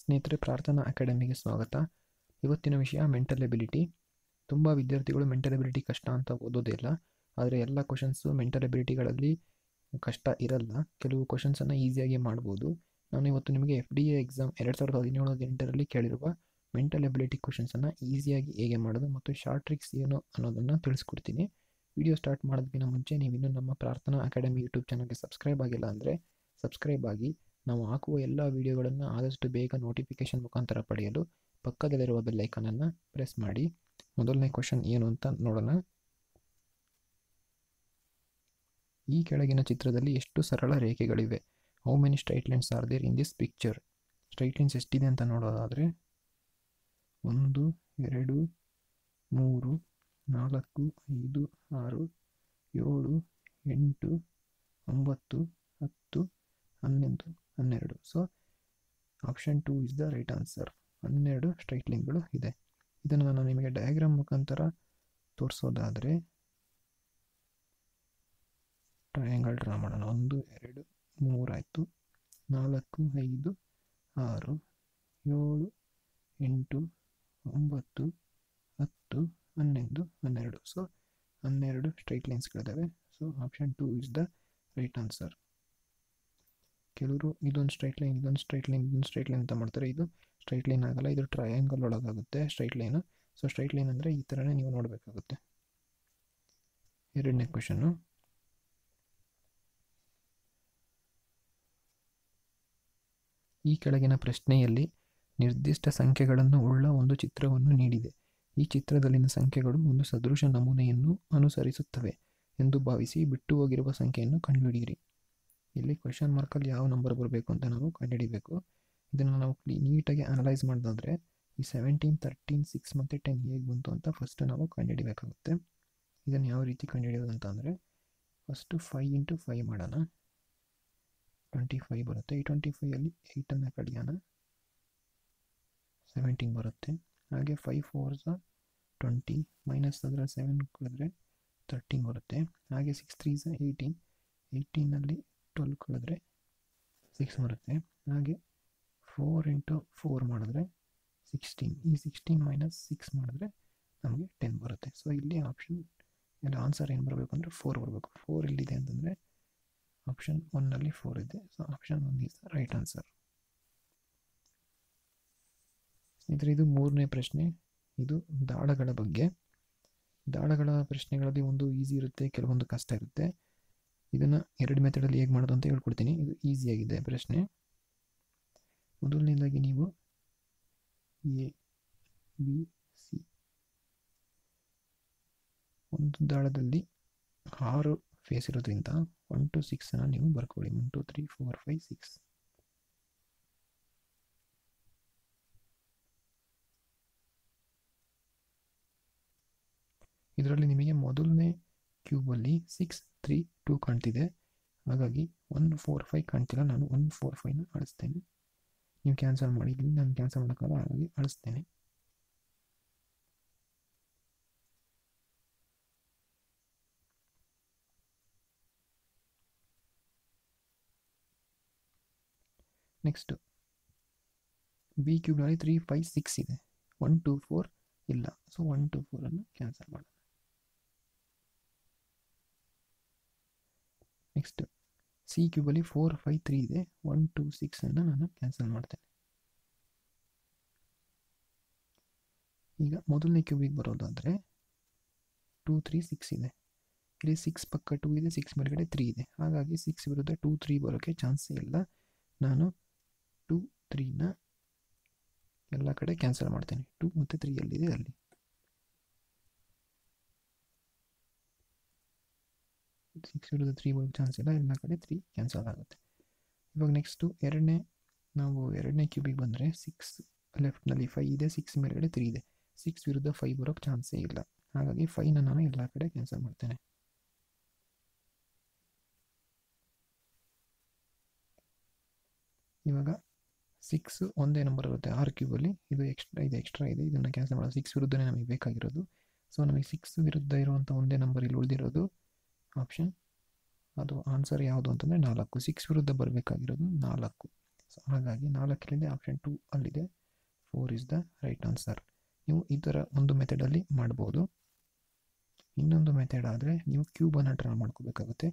ಸ್ನೇಹಿತರೆ, ಪ್ರಾರ್ಥನಾ ಅಕಾಡೆಮಿಗೆ ಸ್ವಾಗತ. ಇವತ್ತಿನ ವಿಷಯ ಮೆಂಟಲ್ ಎಬಿಲಿಟಿ. ತುಂಬ ವಿದ್ಯಾರ್ಥಿಗಳು ಮೆಂಟಲ್ ಎಬಿಲಿಟಿ ಕಷ್ಟ ಅಂತ ಓದೋದಿಲ್ಲ. ಆದರೆ ಎಲ್ಲ ಕ್ವಶನ್ಸು ಮೆಂಟಲ್ ಎಬಿಲಿಟಿಗಳಲ್ಲಿ ಕಷ್ಟ ಇರಲ್ಲ. ಕೆಲವು ಕ್ವಶನ್ಸನ್ನು ಈಸಿಯಾಗಿ ಮಾಡ್ಬೋದು. ನಾನು ಇವತ್ತು ನಿಮಗೆ FDA ಎಕ್ಸಾಮ್ 2017-18ರಲ್ಲಿ ಕೇಳಿರುವ ಮೆಂಟಲ್ ಎಬಿಲಿಟಿ ಕ್ವಶನ್ಸನ್ನು ಈಸಿಯಾಗಿ ಹೇಗೆ ಮಾಡೋದು ಮತ್ತು ಶಾರ್ಟ್ ಟ್ರಿಕ್ಸ್ ಏನು ಅನ್ನೋದನ್ನು ತಿಳಿಸ್ಕೊಡ್ತೀನಿ. ವಿಡಿಯೋ ಸ್ಟಾರ್ಟ್ ಮಾಡೋದಕ್ಕಿಂತ ಮುಂಚೆ ನೀವಿನ್ನೂ ನಮ್ಮ ಪ್ರಾರ್ಥನಾ ಅಕಾಡೆಮಿ ಯೂಟ್ಯೂಬ್ ಚಾನಲ್ಗೆ ಸಬ್ಸ್ಕ್ರೈಬ್ ಆಗಿಲ್ಲ ಅಂದರೆ ಸಬ್ಸ್ಕ್ರೈಬ್ ಆಗಿ. ನಾವು ಹಾಕುವ ಎಲ್ಲ ವಿಡಿಯೋಗಳನ್ನು ಆದಷ್ಟು ಬೇಗ ನೋಟಿಫಿಕೇಷನ್ ಮುಖಾಂತರ ಪಡೆಯಲು ಪಕ್ಕದಲ್ಲಿರುವ ಬೆಲ್ ಐಕಾನನ್ನು ಪ್ರೆಸ್ ಮಾಡಿ. ಮೊದಲನೇ ಕ್ವಶನ್ ಏನು ಅಂತ ನೋಡೋಣ. ಈ ಕೆಳಗಿನ ಚಿತ್ರದಲ್ಲಿ ಎಷ್ಟು ಸರಳ ರೇಖೆಗಳಿವೆ? How many straight lines are there in this picture? Straight lines ಎಷ್ಟಿದೆ ಅಂತ ನೋಡೋದಾದರೆ 1, 2, 3, 4, 5, 6, 7, 8, 9, 10, 11, 12. So option 2 is the right answer. 12 straight ಲೈನ್ಗಳು ಇದೆ. ಇದನ್ನು ನಾನು ನಿಮಗೆ ಡಯಾಗ್ರಾಮ್ ಮುಖಾಂತರ ತೋರಿಸೋದಾದರೆ ಟ್ರಯಾಂಗಲ್ ಡ್ರಾ ಮಾಡೋಣ. 1, 2, 3 ಆಯಿತು. 4, 5, 6, 7, 8, 9, 10, 11, 12. ಸೊ 12 ಸ್ಟ್ರೈಟ್ ಲೈನ್ಸ್ಗಳಿದ್ದಾವೆ. So option 2 is the right answer. ಕೆಲವರು ಇದೊಂದು ಸ್ಟ್ರೈಟ್ ಲೈನ್, ಇದೊಂದು ಸ್ಟ್ರೈಟ್ ಲೈನ್, ಇದೊಂದು ಸ್ಟ್ರೈಟ್ ಲೈನ್ ಅಂತ ಮಾಡ್ತಾರೆ. ಇದು ಸ್ಟ್ರೈಟ್ ಲೈನ್ ಆಗಲ್ಲ, ಇದು ಟ್ರಯಾಂಗಲ್ ಒಳಗಾಗುತ್ತೆ straight line. So straight line ಅಂದರೆ ಈ ಥರನೇ ನೀವು ನೋಡಬೇಕಾಗುತ್ತೆ. ಎರಡನೇ ಕ್ವಶನ್ನು, ಈ ಕೆಳಗಿನ ಪ್ರಶ್ನೆಯಲ್ಲಿ ನಿರ್ದಿಷ್ಟ ಸಂಖ್ಯೆಗಳನ್ನು ಉಳ್ಳ ಒಂದು ಚಿತ್ರವನ್ನು ನೀಡಿದೆ. ಈ ಚಿತ್ರದಲ್ಲಿನ ಸಂಖ್ಯೆಗಳು ಒಂದು ಸದೃಶ ನಮೂನೆಯನ್ನು ಅನುಸರಿಸುತ್ತವೆ ಎಂದು ಭಾವಿಸಿ ಬಿಟ್ಟು ಹೋಗಿರುವ ಸಂಖ್ಯೆಯನ್ನು ಕಂಡುಹಿಡಿಯಿರಿ. ಇಲ್ಲಿ ಕ್ವೆಶನ್ ಮಾರ್ಕಲ್ಲಿ ಯಾವ ನಂಬರ್ ಬರಬೇಕು ಅಂತ ನಾವು ಕಂಡುಹಿಡಿಬೇಕು. ಇದನ್ನು ನಾವು ನೀಟಾಗಿ ಅನಲೈಸ್ ಮಾಡೋದಾದರೆ ಈ 17, 13, 6 ಮತ್ತು 10 ಹೇಗೆ ಬಂತು ಅಂತ ಫಸ್ಟ್ ನಾವು ಕಂಡುಹಿಡಿಬೇಕಾಗುತ್ತೆ. ಇದನ್ನು ಯಾವ ರೀತಿ ಕಂಡುಹಿಡಿಯೋದು ಅಂತ ಅಂದರೆ ಫಸ್ಟು 5 × 5 ಮಾಡೋಣ. 25 ಬರುತ್ತೆ. ಈ 25ಅಲ್ಲಿ 8ಅನ್ನು ಕಡಿಯೋಣ, 17 ಬರುತ್ತೆ. ಹಾಗೆ 5 4s 20 ಮೈನಸ್ ಅದರ 7 ಕಳೆದ್ರೆ 13 ಬರುತ್ತೆ. ಹಾಗೆ 6 3s 18, 18ನಲ್ಲಿ 12 ಕಳೆದ್ರೆ 6 ಬರುತ್ತೆ. ಹಾಗೆ 4 × 4 ಮಾಡಿದ್ರೆ 16, ಈ 16 ಮೈನಸ್ 6 ಮಾಡಿದ್ರೆ ನಮಗೆ 10 ಬರುತ್ತೆ. ಸೊ ಇಲ್ಲಿ ಆಪ್ಷನ್ ಎಲ್ಲ ಆನ್ಸರ್ ಏನು ಬರಬೇಕು ಅಂದರೆ 4 ಬರಬೇಕು. 4 ಎಲ್ಲಿದೆ ಅಂತಂದರೆ ಆಪ್ಷನ್ 1ನಲ್ಲಿ 4 ಇದೆ. So option 1 is the right answer. ಸ್ನೇಹಿತರೆ, ಇದು ಮೂರನೇ ಪ್ರಶ್ನೆ. ಇದು ದಾಳಗಳ ಬಗ್ಗೆ. ದಾಳಗಳ ಪ್ರಶ್ನೆಗಳಲ್ಲಿ ಒಂದು ಈಸಿ ಇರುತ್ತೆ, ಕೆಲವೊಂದು ಕಷ್ಟ ಇರುತ್ತೆ. ಇದನ್ನು 2 ಮೆಥಡಲ್ಲಿ ಹೇಗೆ ಮಾಡೋದು ಅಂತ ಹೇಳ್ಕೊಡ್ತೀನಿ. ಇದು ಈಸಿಯಾಗಿದೆ ಪ್ರಶ್ನೆ. ಮೊದಲನೇದಾಗಿ ನೀವು ABC ಒಂದು ದಾಳದಲ್ಲಿ 6 ಫೇಸ್ ಇರೋದ್ರಿಂದ 1 to 6 ನೀವು ಬರ್ಕೊಳ್ಳಿ. 1 2 3 4 5 6. ಇದರಲ್ಲಿ ನಿಮಗೆ ಮೊದಲನೇ ಕ್ಯೂಬಲ್ಲಿ 6 3 2 ಕಾಣ್ತಿದೆ. ಹಾಗಾಗಿ 1 4 5 ಕಾಣ್ತಿಲ್ಲ. ನಾನು 1 4 5ನ ಅಳಿಸ್ತೇನೆ. ನೀವು ಕ್ಯಾನ್ಸಲ್ ಮಾಡಿ, ಇಲ್ಲಿ ನಾನು ಕ್ಯಾನ್ಸಲ್ ಮಾಡೋಕ್ಕಲ್ಲ, ಹಾಗಾಗಿ ಅಳಿಸ್ತೇನೆ. ನೆಕ್ಸ್ಟು B ಕ್ಯೂಬ್ನಲ್ಲಿ 3 5 6 ಇದೆ. 1 2 4 ಇಲ್ಲ. ಸೊ 1 2 4ಅನ್ನು ಕ್ಯಾನ್ಸಲ್ ಮಾಡೋಣ. ನೆಕ್ಸ್ಟ್ C ಕ್ಯೂಬಲ್ಲಿ 4 5 3 ಇದೆ. 1 2 6ಅನ್ನು ನಾನು ಕ್ಯಾನ್ಸಲ್ ಮಾಡ್ತೇನೆ. ಈಗ ಮೊದಲನೇ ಕ್ಯೂಬಿಗೆ ಬರೋದಾದರೆ 2 3 6 ಇದೆ. ಇಲ್ಲಿ 6 ಪಕ್ಕ 2 ಇದೆ, 6 ಮೇಲ್ಗಡೆ 3 ಇದೆ. ಹಾಗಾಗಿ 6 ವಿರುದ್ಧ 2 3 ಬರೋಕ್ಕೆ ಚಾನ್ಸೇ ಇಲ್ಲ. ನಾನು 2 3ನ ಎಲ್ಲ ಕಡೆ ಕ್ಯಾನ್ಸಲ್ ಮಾಡ್ತೇನೆ. 2 ಮತ್ತು 3 ಎಲ್ಲಿದೆ ಅಲ್ಲಿ. ಸಿಕ್ಸ್ ವಿರುದ್ಧ 3 ಬರೋಕ್ಕೆ ಚಾನ್ಸ್ ಇಲ್ಲ, ಎಲ್ಲ ಕಡೆ 3 ಕ್ಯಾನ್ಸಲ್ ಆಗುತ್ತೆ. ಇವಾಗ ನೆಕ್ಸ್ಟು ಎರಡನೇ ಕ್ಯೂಬಿಗೆ ಬಂದರೆ 6 ಲೆಫ್ಟ್ನಲ್ಲಿ 5 ಇದೆ, 6 ಮೇಲ್ಗಡೆ 3 ಇದೆ. 6 ವಿರುದ್ಧ 5 ಬರೋಕ್ಕೆ ಚಾನ್ಸೇ ಇಲ್ಲ. ಹಾಗಾಗಿ 5ನ ನಾನು ಎಲ್ಲ ಕಡೆ ಕ್ಯಾನ್ಸಲ್ ಮಾಡ್ತೇನೆ. ಇವಾಗ 6 ಒಂದೇ ನಂಬರ್ ಇರುತ್ತೆ 6 ಕ್ಯೂಬಲ್ಲಿ. ಇದು ಎಕ್ಸ್ಟ್ರಾ ಇದೆ, ಇದನ್ನು ಕ್ಯಾನ್ಸಲ್ ಮಾಡೋದು. 6 ವಿರುದ್ಧನೇ ನಮಗೆ ಬೇಕಾಗಿರೋದು. ಸೊ ನಮಗೆ 6 ವಿರುದ್ಧ ಇರುವಂಥ ಒಂದೇ ನಂಬರ್ ಇಲ್ಲಿ ಉಳಿದಿರೋದು ಆಪ್ಷನ್, ಅದು ಆನ್ಸರ್ ಯಾವುದು ಅಂತಂದರೆ 4. 6 ವಿರುದ್ಧ ಬರಬೇಕಾಗಿರೋದು 4. ಸೊ ಹಾಗಾಗಿ 4 ಆಪ್ಷನ್ 2 ಅಲ್ಲಿದೆ. 4 ಇಸ್ ದ ರೈಟ್ ಆನ್ಸರ್. ನೀವು ಈ ಥರ ಒಂದು ಮೆಥಡಲ್ಲಿ ಮಾಡ್ಬೋದು. ಇನ್ನೊಂದು ಮೆಥಡ್ ಆದರೆ ನೀವು ಕ್ಯೂಬನ್ನು ಡ್ರಾ ಮಾಡ್ಕೋಬೇಕಾಗುತ್ತೆ.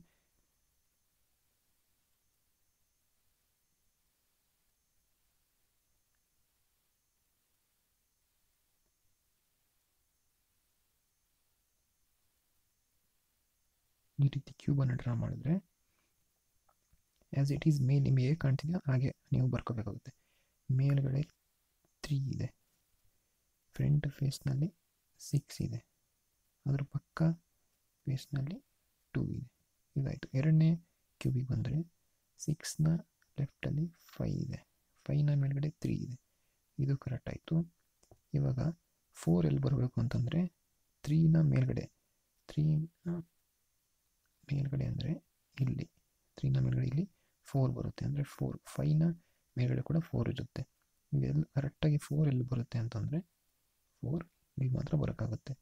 ಈ ರೀತಿ ಕ್ಯೂಬನ್ನು ಡ್ರಾ ಮಾಡಿದ್ರೆ ಆ್ಯಸ್ ಇಟ್ ಈಸ್ ಮೇಲೆ ನಿಮಗೆ ಹೇಗೆ ಕಾಣ್ತಿದೆಯೋ ಹಾಗೆ ನೀವು ಬರ್ಕೋಬೇಕಾಗುತ್ತೆ. ಮೇಲ್ಗಡೆ 3 ಇದೆ, ಫ್ರಂಟ್ ಫೇಸ್ನಲ್ಲಿ 6 ಇದೆ, ಅದ್ರ ಪಕ್ಕ ಫೇಸ್ನಲ್ಲಿ 2 ಇದೆ. ಇದಾಯಿತು. ಎರಡನೇ ಕ್ಯೂಬಿಗೆ ಬಂದರೆ 6ನ ಲೆಫ್ಟಲ್ಲಿ 5 ಇದೆ, 5ನ ಮೇಲ್ಗಡೆ 3 ಇದೆ. ಇದು ಕರೆಕ್ಟ್ ಆಯಿತು. ಇವಾಗ 4 ಎಲ್ಲಿ ಬರಬೇಕು ಅಂತಂದರೆ 3ನ ಮೇಲ್ಗಡೆ ಅಂದರೆ ಇಲ್ಲಿ 3ನ ಮೇಲ್ಗಡೆ ಇಲ್ಲಿ 4 ಬರುತ್ತೆ. ಅಂದರೆ 4, 5ನ ಮೇಲ್ಗಡೆ ಕೂಡ 4 ಇರುತ್ತೆ. ಇದೆಲ್ಲ ಕರೆಕ್ಟಾಗಿ 4 ಎಲ್ಲಿ ಬರುತ್ತೆ ಅಂತಂದರೆ 4 ಇಲ್ಲಿ ಮಾತ್ರ ಬರೋಕ್ಕಾಗುತ್ತೆ.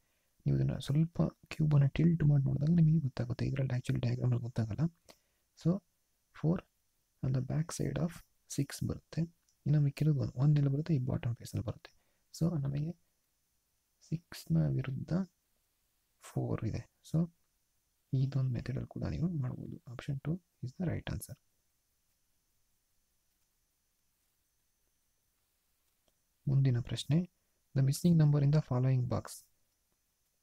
ನೀವು ಇದನ್ನು ಸ್ವಲ್ಪ ಕ್ಯೂಬನ್ನು ಟಿಲ್ಟ್ ಮಾಡಿ ನೋಡಿದಾಗ ನಿಮಗೆ ಗೊತ್ತಾಗುತ್ತೆ. ಇದರಲ್ಲಿ ಆ್ಯಕ್ಚುಲಿ ಡಯಾಗ್ರಾಮಲ್ಲಿ ಗೊತ್ತಾಗಲ್ಲ. So 4 on the back side of 6 ಬರುತ್ತೆ. ಇನ್ನು ಮಿಕ್ಕಿರೋದು 1 ಎಲ್ಲಿ ಬರುತ್ತೆ, ಈ ಬಾಟಮ್ ಫೇಸಲ್ಲಿ ಬರುತ್ತೆ. ಸೊ ನಮಗೆ 6ನ ವಿರುದ್ಧ 4 ಇದೆ. ಸೊ ಇದೊಂದು ಮೆಥಡಲ್ಲಿ ಕೂಡ ನೀವು ಮಾಡ್ಬೋದು. Option 2 is the right answer. ಮುಂದಿನ ಪ್ರಶ್ನೆ, the missing number in the following box.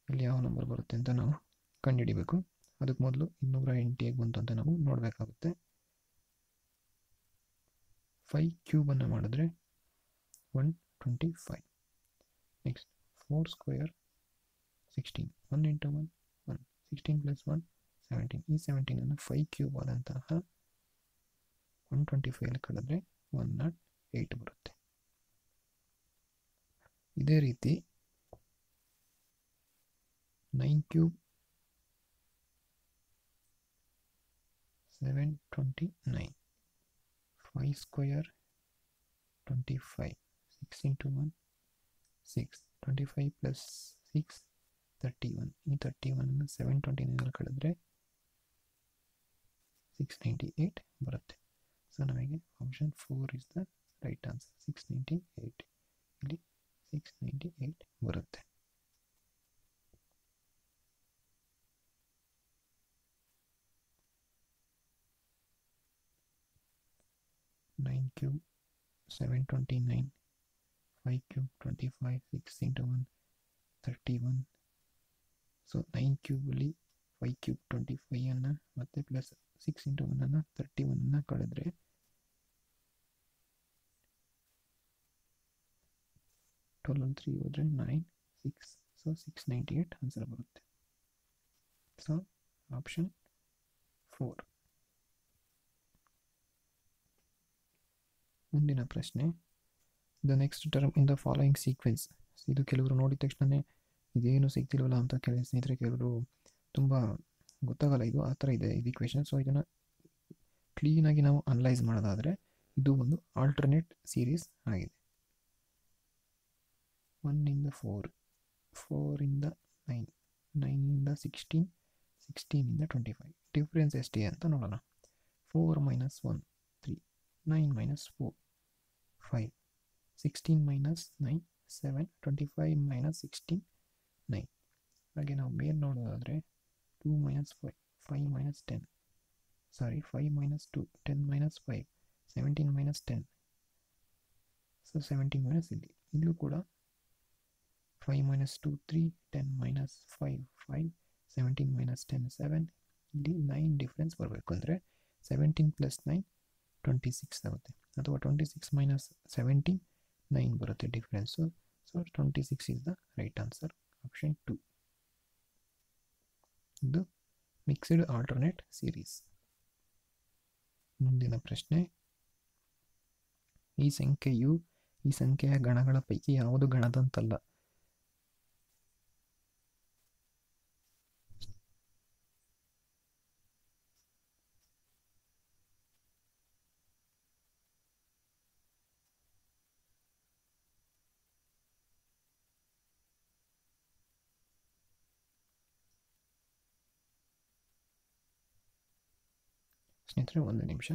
ಇಲ್ಲಿ ಯಾವ ನಂಬರ್ ಬರುತ್ತೆ ಅಂತ ನಾವು ಕಂಡುಹಿಡಿಬೇಕು. ಅದಕ್ಕೆ ಮೊದಲು 208 ಹೇಗೆ ಬಂತು ಅಂತ ನಾವು ನೋಡಬೇಕಾಗುತ್ತೆ. 5 ಕ್ಯೂಬನ್ನು ಮಾಡಿದ್ರೆ 125. Next 4 square 16, 1 into 1 1, 16 plus 1 17. ಈ 17ಅನ್ನು 5 ಕ್ಯೂಬ್ ಆದಂತಹ 125 ಕಳೆದ್ರೆ 108 ಬರುತ್ತೆ. ಇದೇ ರೀತಿ 9 ಕ್ಯೂಬ್ 729, 5 ಸ್ಕ್ವೇರ್ 25, 6 ಇಂಟು 1 6, 25 ಪ್ಲಸ್ 6 31. ಈ 31ಅನ್ನು 729 ಕಳೆದ್ರೆ 698 ಬರುತ್ತೆ. ಸೊ ನಮಗೆ option 4 is the right answer. 698 ಇಲ್ಲಿ 698 ಬರುತ್ತೆ. Nine cube 729, 5 cube 25, 6 into 1 31. So 9 ಕ್ಯೂಬಲ್ಲಿ 5 ಕ್ಯೂಬ್ 25ಅನ್ನು ಮತ್ತೆ ಪ್ಲಸ್ 6 ಇಂಟು 1ಅನ್ನು 31ಅನ್ನು ಕಳೆದ್ರೆ 12 3 ಹೋದರೆ 9 6. ಸೊ 698 ಆನ್ಸರ್ ಬರುತ್ತೆ. So option 4. ಮುಂದಿನ ಪ್ರಶ್ನೆ, the next term in the following sequence. ಇದು ಕೆಲವರು ನೋಡಿದ ತಕ್ಷಣವೇ ಇದೇನು ಸಿಗ್ತಿಲ್ವಲ್ಲ ಅಂತ ಸ್ನೇಹಿತರೆ ಕೆಲವರು ತುಂಬ ಗೊತ್ತಾಗಲ್ಲ. ಇದು ಆ ಥರ ಇದೆ ಇದು ಇಕ್ವೇಷನ್. ಸೊ ಇದನ್ನು ಕ್ಲೀನಾಗಿ ನಾವು ಅನಲೈಸ್ ಮಾಡೋದಾದರೆ ಇದು ಒಂದು ಆಲ್ಟರ್ನೇಟ್ ಸೀರೀಸ್ ಆಗಿದೆ. 1 ಇಂದ 4, 4 ಇಂದ 9, 9 ಇಂದ 16, 16 ಇಂದ 25. ಡಿಫ್ರೆನ್ಸ್ ಎಷ್ಟಿದೆ ಅಂತ ನೋಡೋಣ. 4 ಮೈನಸ್ 1 3, 9 ಮೈನಸ್ 4 5, 16 ಮೈನಸ್ 9 7, 25 ಮೈನಸ್ 16 9. ಹಾಗೆ ನಾವು ಮೇಲೆ ನೋಡೋದಾದರೆ 2 ಮೈನಸ್ 5, 5 ಮೈನಸ್ 10, ಸಾರಿ 5 minus 2, 10 minus 5, 17 minus 10. So 17 minus ಇಲ್ಲೂ ಕೂಡ 5 ಮೈನಸ್ 2 3, 10 ಮೈನಸ್ 5 5, 17 ಮೈನಸ್ 10 7. ಇಲ್ಲಿ 9 ಡಿಫ್ರೆನ್ಸ್ ಬರಬೇಕು ಅಂದರೆ 17 ಪ್ಲಸ್ 9 26 ಆಗುತ್ತೆ. ಅಥವಾ 26 ಮೈನಸ್ 17 9 ಬರುತ್ತೆ difference. So 26 is the right answer. Option 2. ಇದು ಮಿಕ್ಸ್ಡ್ ಆಲ್ಟರ್ನೇಟ್ ಸೀರೀಸ್. ಮುಂದಿನ ಪ್ರಶ್ನೆ, ಈ ಸಂಖ್ಯೆಯ ಗಣಗಳ ಪೈಕಿ ಯಾವುದು ಗಣದಂತಲ್ಲ? ಸ್ನೇಹಿತರೆ ಒಂದು ನಿಮಿಷ.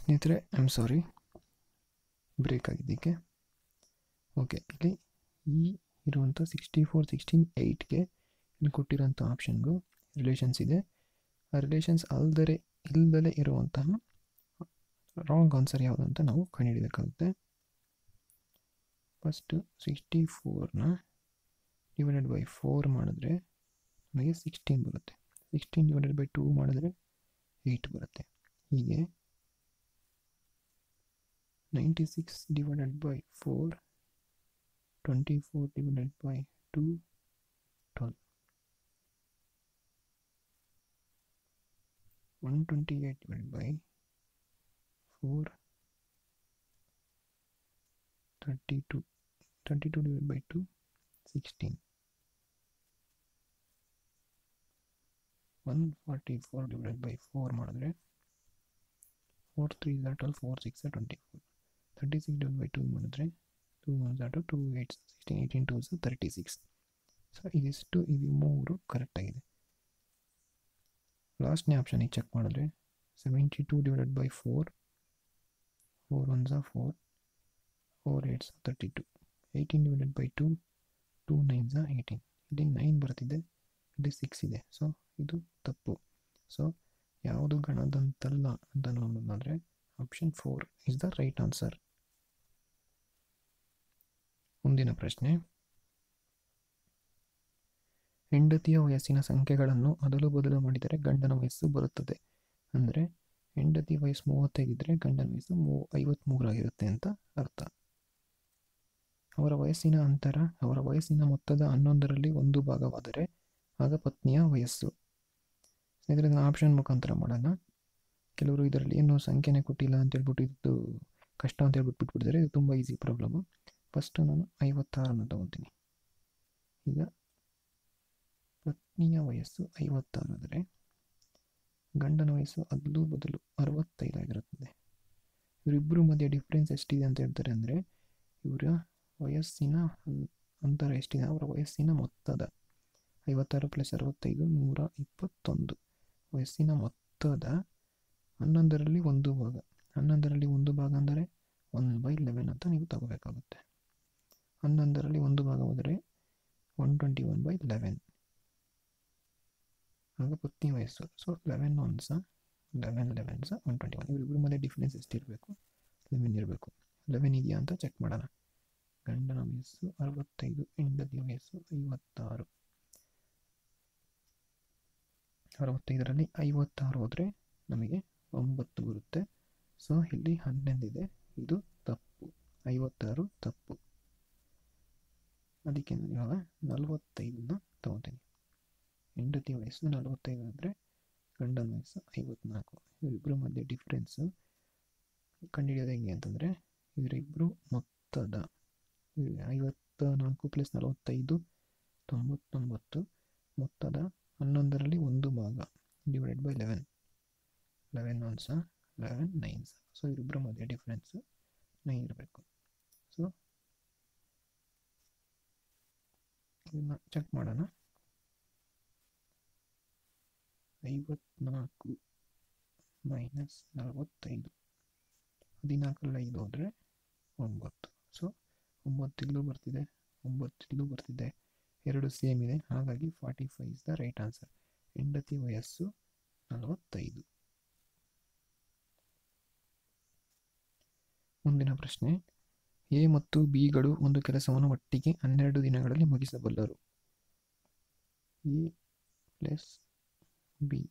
ಸ್ನೇಹಿತರೆ, ಐ ಆಮ್ ಸಾರಿ ಬ್ರೇಕ್ ಆಗಿದ್ದಕ್ಕೆ. ಓಕೆ, ಇಲ್ಲಿ ಈ ಇರುವಂಥ 64, 16, 8ಗೆ ಇಲ್ಲಿ ಕೊಟ್ಟಿರೋಂಥ ಆಪ್ಷನ್ಗೂ ರಿಲೇಷನ್ಸ್ ಇದೆ. ಆ ರಿಲೇಷನ್ಸ್ ಇಲ್ಲದಲೇ ಇರುವಂತಹ ರಾಂಗ್ ಆನ್ಸರ್ ಯಾವುದು ಅಂತ ನಾವು ಕಂಡುಹಿಡಬೇಕಾಗುತ್ತೆ. ಫಸ್ಟು 64ನ ಡಿವೈಡೆಡ್ ಬೈ 4 ಮಾಡಿದ್ರೆ ನಮಗೆ 16 ಬರುತ್ತೆ. 16 ಡಿವೈಡೆಡ್ ಬೈ 2 ಮಾಡಿದ್ರೆ 8 ಬರುತ್ತೆ. ಹೀಗೆ 96 divided by 4, 24 divided by 2, 12, 128 divided by 4, 32 divided by 2, 16, 144 divided by 4 ಮಾಡಿದ್ರೆ 4 3 is 12, 4 6 is 24, 36 divided by 2 ಮಾಡಿದ್ರೆ 2 1 is 2, 8 16, 18 2 is 36. ಸೊ ಇದಿಷ್ಟು ಇವು ಮೂರು ಕರೆಕ್ಟ್ ಆಗಿದೆ. ಲಾಸ್ಟ್ನೇ ಆಪ್ಷನಿಗೆ ಚೆಕ್ ಮಾಡಿದ್ರೆ 72 divided by 4, 4 1s are 4, 4 8s are 32, 18 divided by 2, 2 9s are 18. ಇಲ್ಲಿ 9 ಬರ್ತಿದೆ, ಇಲ್ಲಿ 6 ಇದೆ. ಸೊ ಇದು ತಪ್ಪು. ಸೊ ಯಾವುದು ಗಣದಂತಲ್ಲ ಅಂತ ನೋಡೋದಾದರೆ option 4 is the right answer. ಮುಂದಿನ ಪ್ರಶ್ನೆ, ಹೆಂಡತಿಯ ವಯಸ್ಸಿನ ಸಂಖ್ಯೆಗಳನ್ನು ಅದಲು ಬದಲು ಮಾಡಿದರೆ ಗಂಡನ ವಯಸ್ಸು ಬರುತ್ತದೆ. ಅಂದರೆ ಹೆಂಡತಿ ವಯಸ್ಸು 35 ಇದ್ದರೆ ಗಂಡನ ವಯಸ್ಸು 53 ಆಗಿರುತ್ತೆ ಅಂತ ಅರ್ಥ. ಅವರ ವಯಸ್ಸಿನ ಅಂತರ ಅವರ ವಯಸ್ಸಿನ ಮೊತ್ತದ 11ರಲ್ಲಿ 1 ಭಾಗವಾದರೆ ಆಗ ಪತ್ನಿಯ ವಯಸ್ಸು. ಇದರಿಂದ ಆಪ್ಷನ್ ಮುಖಾಂತರ ಮಾಡೋಣ. ಕೆಲವರು ಇದರಲ್ಲಿ ಏನು ಸಂಖ್ಯೆನೇ ಕೊಟ್ಟಿಲ್ಲ ಅಂತ ಹೇಳ್ಬಿಟ್ಟು ಇದು ಕಷ್ಟ ಅಂತ ಹೇಳ್ಬಿಟ್ಟು ಬಿಟ್ಬಿಟ್ಟಿದ್ದಾರೆ. ಇದು ತುಂಬ ಈಸಿ ಪ್ರಾಬ್ಲಮ್ಮು. ಫಸ್ಟು ನಾನು 56 ತಗೊತೀನಿ. ಈಗ ಪತ್ನಿಯ ವಯಸ್ಸು 56 ಆದರೆ ಗಂಡನ ವಯಸ್ಸು ಅದಲು ಬದಲು 65 ಆಗಿರುತ್ತದೆ. ಇವರಿಬ್ಬರ ಮಧ್ಯೆ ಡಿಫ್ರೆನ್ಸ್ ಎಷ್ಟಿದೆ ಅಂತ ಹೇಳ್ತಾರೆ ಅಂದರೆ ಇವರ ವಯಸ್ಸಿನ ಅಂತರ ಎಷ್ಟಿದೆ, ಅವರ ವಯಸ್ಸಿನ ಮೊತ್ತದ 56 + 65 121. ವಯಸ್ಸಿನ ಮೊತ್ತದ 11ರಲ್ಲಿ 1 ಭಾಗ. 11ರಲ್ಲಿ 1 ಭಾಗ ಅಂದರೆ 1/11 ಅಂತ ನೀವು ತಗೋಬೇಕಾಗುತ್ತೆ. 11ರಲ್ಲಿ 1 ಭಾಗ ಹೋದರೆ 121/11 ಆಗ ಪತ್ನಿ ವಯಸ್ಸು. So 11 1s 11 11s 121. ಇವರಿಬ್ಬರ ಮಧ್ಯೆ ಡಿಫ್ರೆನ್ಸ್ ಎಷ್ಟಿರಬೇಕು? 11 ಇರಬೇಕು. 11 ಇದೆಯಾ ಅಂತ ಚೆಕ್ ಮಾಡೋಣ. ಗಂಡನ ವಯಸ್ಸು 65, ಹೆಂಡತಿಯ ವಯಸ್ಸು 56. 65ರಲ್ಲಿ 56 ಹೋದರೆ ನಮಗೆ 9 ಬರುತ್ತೆ. ಸೊ ಇಲ್ಲಿ 11 ಇದೆ. ಇದು ತಪ್ಪು. 56 ತಪ್ಪು. ಅದಕ್ಕೆ ನಾನು ಇವಾಗ 45ನ ತಗೋತೀನಿ. ಹೆಂಡತಿ ವಯಸ್ಸು 45 ಆದರೆ ಗಂಡನ ವಯಸ್ಸು 54. ಇವರಿಬ್ಬರ ಮಧ್ಯೆ ಡಿಫ್ರೆನ್ಸು ಕಂಡುಹಿಡಿಯೋದು ಹೆಂಗೆ ಅಂತಂದರೆ ಇವರಿಬ್ಬರು ಮೊತ್ತದ 54 + 45 99 ಮೊತ್ತದ 11ರಲ್ಲಿ 1 ಭಾಗ divided by 11. 11 1s 11 9s. So ಇವರಿಬ್ಬರ ಮಧ್ಯೆ ಡಿಫ್ರೆನ್ಸು 9 ಇರಬೇಕು. ಸೊ ಇದನ್ನು ಚೆಕ್ ಮಾಡೋಣ. 54 - 45 14ರಲ್ಲಿ 5 ಹೋದರೆ 9. ಸೊ 9 ಇಲ್ಲೂ ಬರ್ತಿದೆ, 9 ಇಲ್ಲೂ ಬರ್ತಿದೆ, ಎರಡು ಸೇಮ್ ಇದೆ. ಹಾಗಾಗಿ 45 ಇಸ್ ದ ರೈಟ್ ಆನ್ಸರ್. ಹೆಂಡತಿ ವಯಸ್ಸು 45. ಮುಂದಿನ ಪ್ರಶ್ನೆ, ಎ ಮತ್ತು ಬಿಗಳು ಒಂದು ಕೆಲಸವನ್ನು ಒಟ್ಟಿಗೆ 12 ದಿನಗಳಲ್ಲಿ ಮುಗಿಸಬಲ್ಲರು. ಎ ಪ್ಲಸ್ ಬಿ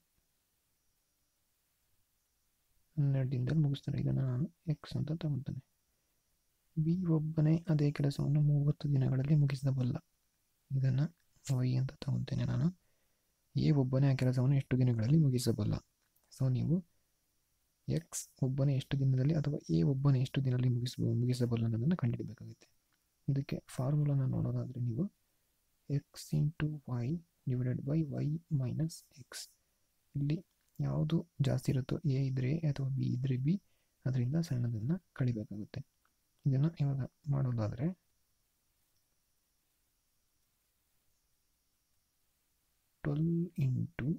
12 ದಿನದಲ್ಲಿ ಮುಗಿಸ್ತಾರೆ. ಇದನ್ನು ನಾನು ಎಕ್ಸ್ ಅಂತ ತಗೊಳ್ತೇನೆ. ಬಿ ಒಬ್ಬನೇ ಅದೇ ಕೆಲಸವನ್ನು 30 ದಿನಗಳಲ್ಲಿ ಮುಗಿಸಬಲ್ಲ. ಇದನ್ನು ವೈ ಅಂತ ತಗೊಳ್ತೇನೆ ನಾನು. ಎ ಒಬ್ಬನೇ ಆ ಕೆಲಸವನ್ನು ಎಷ್ಟು ದಿನಗಳಲ್ಲಿ ಮುಗಿಸಬಲ್ಲ. ಸೊ ನೀವು ಎಕ್ಸ್ ಒಬ್ಬನೇ ಎಷ್ಟು ದಿನದಲ್ಲಿ ಅಥವಾ ಎ ಒಬ್ಬನೇ ಎಷ್ಟು ದಿನದಲ್ಲಿ ಮುಗಿಸಬಲ್ಲ ಅನ್ನೋದನ್ನು ಕಂಡುಹಿಡಬೇಕಾಗುತ್ತೆ. ಇದಕ್ಕೆ ಫಾರ್ಮುಲಾನ ನೋಡೋದಾದರೆ ನೀವು x into y divided by y minus x. ಇಲ್ಲಿ ಯಾವುದು ಜಾಸ್ತಿ ಇರುತ್ತೋ ಎ ಇದ್ದರೆ ಎ ಅಥವಾ ಬಿ ಇದ್ದರೆ ಬಿ, ಅದರಿಂದ ಸಣ್ಣದನ್ನು ಕಳಿಬೇಕಾಗುತ್ತೆ. ಇದನ್ನು ಇವಾಗ ಮಾಡೋದಾದರೆ 12 ×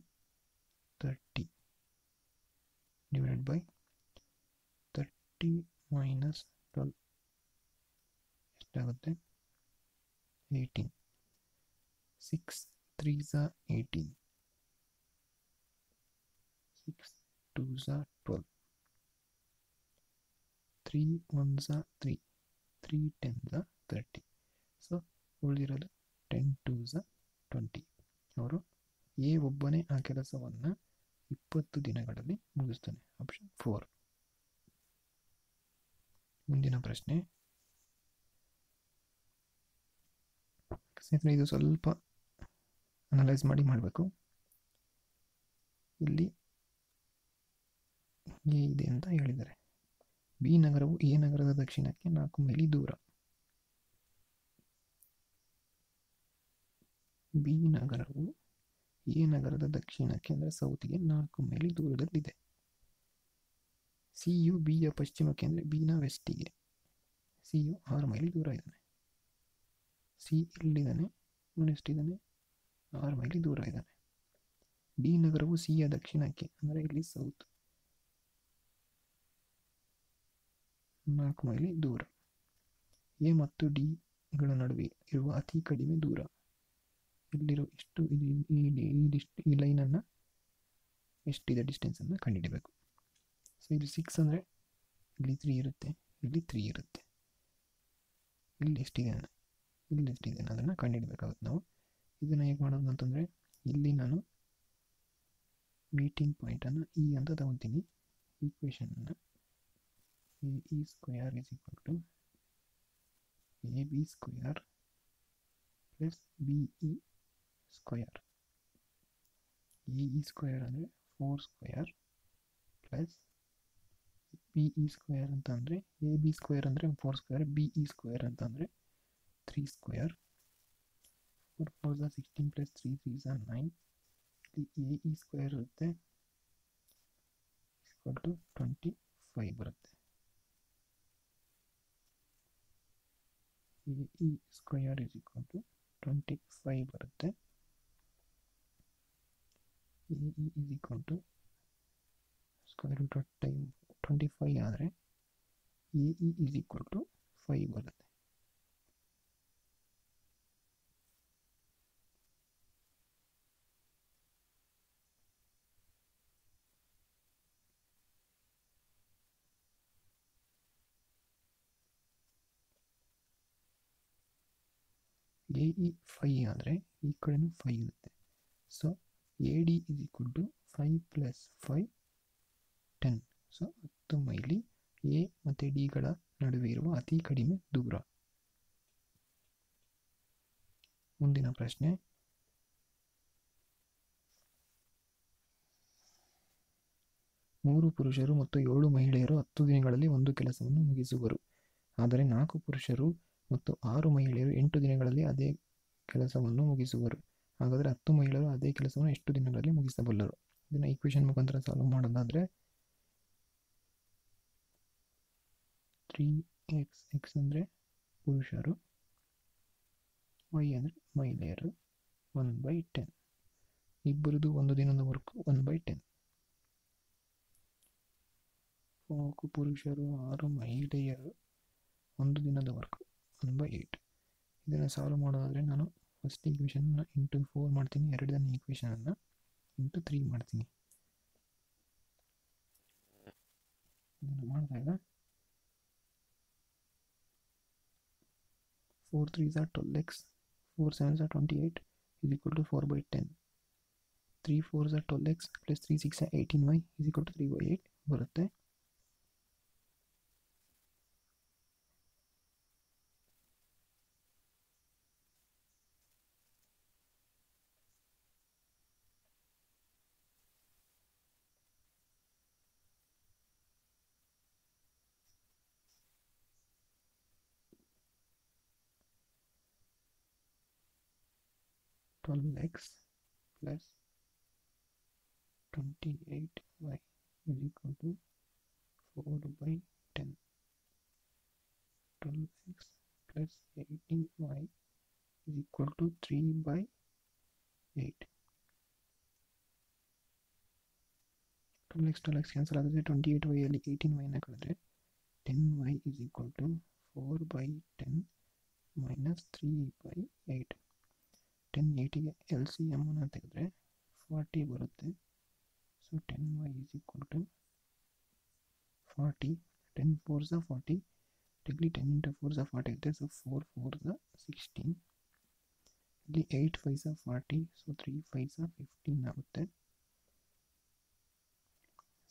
30 ಡಿವೈಡೆಡ್ ಬೈ 30 ಮೈನಸ್ 12 ಎಷ್ಟಾಗುತ್ತೆ? 18. 6 3s are 18. 6 2s are 12. 3 1s are 3. 3 10s are 30. So ಉಳಿದಿರೋದು 10 2s are 20. ಅವರು ಎ ಒಬ್ಬನೇ ಆ ಕೆಲಸವನ್ನು 20 ದಿನಗಳಲ್ಲಿ ಮುಗಿಸ್ತಾನೆ. ಆಪ್ಷನ್ 4. ಮುಂದಿನ ಪ್ರಶ್ನೆ. ಸ್ನೇಹಿತರೆ, ಇದು ಸ್ವಲ್ಪ ಅನಲೈಸ್ ಮಾಡಿ ಮಾಡಬೇಕು. ಇಲ್ಲಿ ಎ ಇದೆ ಅಂತ ಹೇಳಿದ್ದಾರೆ. ಬಿ ನಗರವು ಎ ನಗರದ ದಕ್ಷಿಣಕ್ಕೆ 4 ಮೈಲಿ ದೂರ. ಬಿ ನಗರವು ಎ ನಗರದ ದಕ್ಷಿಣಕ್ಕೆ ಅಂದರೆ ಸೌತ್ಗೆ 4 ಮೈಲಿ ದೂರದಲ್ಲಿದೆ. ಸಿ ಯು ಬಿಯ ಪಶ್ಚಿಮಕ್ಕೆ ಅಂದರೆ ಬಿನ ವೆಸ್ಟಿಗೆ. ಸಿ ಯು 6 ಮೈಲಿ ದೂರ ಇದ್ದಾನೆ. ಸಿ ಇಲ್ಲಿದ್ದಾನೆ, ಎಷ್ಟಿದ್ದಾನೆ? 6 ಮೈಲಿ ದೂರ ಇದ್ದಾನೆ. ಡಿ ನಗರವು ಸಿಯ ದಕ್ಷಿಣಕ್ಕೆ ಅಂದರೆ ಇಲ್ಲಿ ಸೌತ್ 4 ಮೈಲಿ ದೂರ. ಎ ಮತ್ತು ಡಿಗಳ ನಡುವೆ ಇರುವ ಅತಿ ಕಡಿಮೆ ದೂರ ಇಲ್ಲಿರೋ ಎಷ್ಟು? ಈ ಲೈನನ್ನು ಎಷ್ಟಿದೆ ಡಿಸ್ಟೆನ್ಸನ್ನು ಕಂಡುಹಿಡಬೇಕು. ಸೊ ಇಲ್ಲಿ 6 ಅಂದರೆ ಇಲ್ಲಿ 3 ಇರುತ್ತೆ, ಇಲ್ಲಿ 3 ಇರುತ್ತೆ. ಇಲ್ಲಿ ಎಷ್ಟಿದೆ ಅದನ್ನು ಕಂಡುಹಿಡಬೇಕಾಗುತ್ತೆ ನಾವು. ಇದನ್ನು ಹೇಗೆ ಮಾಡೋದು ಅಂತಂದರೆ, ಇಲ್ಲಿ ನಾನು ಮೀಟಿಂಗ್ ಪಾಯಿಂಟನ್ನು ಇ ಅಂತ ತಗೊತೀನಿ. ಈಕ್ವೇಷನನ್ನು A square is equal to A B square plus B E square. A E square ಅಂದರೆ 4 square plus B E square ಅಂತ ಅಂದರೆ ಎ ಬಿ ಸ್ಕ್ವೇರ್ ಅಂದರೆ 4 ಸ್ಕ್ವೇರ್, ಬಿ ಇ ಸ್ಕ್ವೇರ್ ಅಂತ ಅಂದರೆ 3 square. 4 4s are 16 plus 3 3s are 9. ಇಲ್ಲಿ A E square ಇರುತ್ತೆ equal to 25 ಬರುತ್ತೆ. A E square is equal to 25 ಬರುತ್ತೆ. A E is equal to square root of 25 ಆದರೆ A E is equal to 5 ಬರುತ್ತೆ. A E 5 ಆದರೆ ಈ ಕಡೆನೂ 5 ಇರುತ್ತೆ. So A D is equal to 5 plus 5 10. So 10 ಮೈಲಿ A ಮತ್ತು ಡಿಗಳ ನಡುವೆ ಇರುವ ಅತಿ ಕಡಿಮೆ ದೂರ. ಮುಂದಿನ ಪ್ರಶ್ನೆ. ಮೂರು ಪುರುಷರು ಮತ್ತು 7 ಮಹಿಳೆಯರು 10 ದಿನಗಳಲ್ಲಿ ಒಂದು ಕೆಲಸವನ್ನು ಮುಗಿಸುವರು. ಆದರೆ 4 ಪುರುಷರು ಮತ್ತು 6 ಮಹಿಳೆಯರು 8 ದಿನಗಳಲ್ಲಿ ಅದೇ ಕೆಲಸವನ್ನು ಮುಗಿಸುವರು. ಹಾಗಾದರೆ 10 ಮಹಿಳೆಯರು ಅದೇ ಕೆಲಸವನ್ನು ಎಷ್ಟು ದಿನಗಳಲ್ಲಿ ಮುಗಿಸಬಲ್ಲರು? ಇದನ್ನು ಈಕ್ವೇಷನ್ ಮುಖಾಂತರ ಸಾಲ್ವ್ ಮಾಡೋದಾದರೆ 3x, x ಅಂದರೆ ಪುರುಷರು, y ಅಂದರೆ ಮಹಿಳೆಯರು, 1/10. ಇಬ್ಬರದು ಒಂದು ದಿನದ ವರ್ಕು 1/10. 4 ಪುರುಷರು 6 ಮಹಿಳೆಯರು ಒಂದು ದಿನದ ವರ್ಕು 1/8. ಇದನ್ನು ಸಾಲ್ವ್ ಮಾಡೋದಾದರೆ ನಾನು ಫಸ್ಟ್ ಈಕ್ವೇಷನ್ನ ಇಂಟು 4 ಮಾಡ್ತೀನಿ, ಎರಡನೇ ಈಕ್ವೇಷನನ್ನು ಇಂಟು 3 ಮಾಡ್ತೀನಿ. ಇದನ್ನು ಮಾಡಿದಾಗ 4 3s are 12x, 4 7s are 28 is equal to 4/10. 3 4s are 12x plus 3 6 are 18y is equal to 3/8 ಬರುತ್ತೆ. x plus 28y is equal to 4/10. 12x plus 18y is equal to 3/8. 12x cancel ಆಗುತ್ತೆ. 28y ಅಲ್ಲಿ 18y ನ ಕಳೆದ್ರೆ 10y is equal to 4/10 minus 3/8. 10 8ಗೆ LCM ಅನ್ನು ತೆಗೆದ್ರೆ 40 ಬರುತ್ತೆ. So 10y is equal to 40. 10 4s are 40. ಇಲ್ಲಿ 10 into 4s are 40 ಆಗುತ್ತೆ. So 4 4s are 16. ಇಲ್ಲಿ 8 5s are 40. So 3 5s are 15 ಆಗುತ್ತೆ.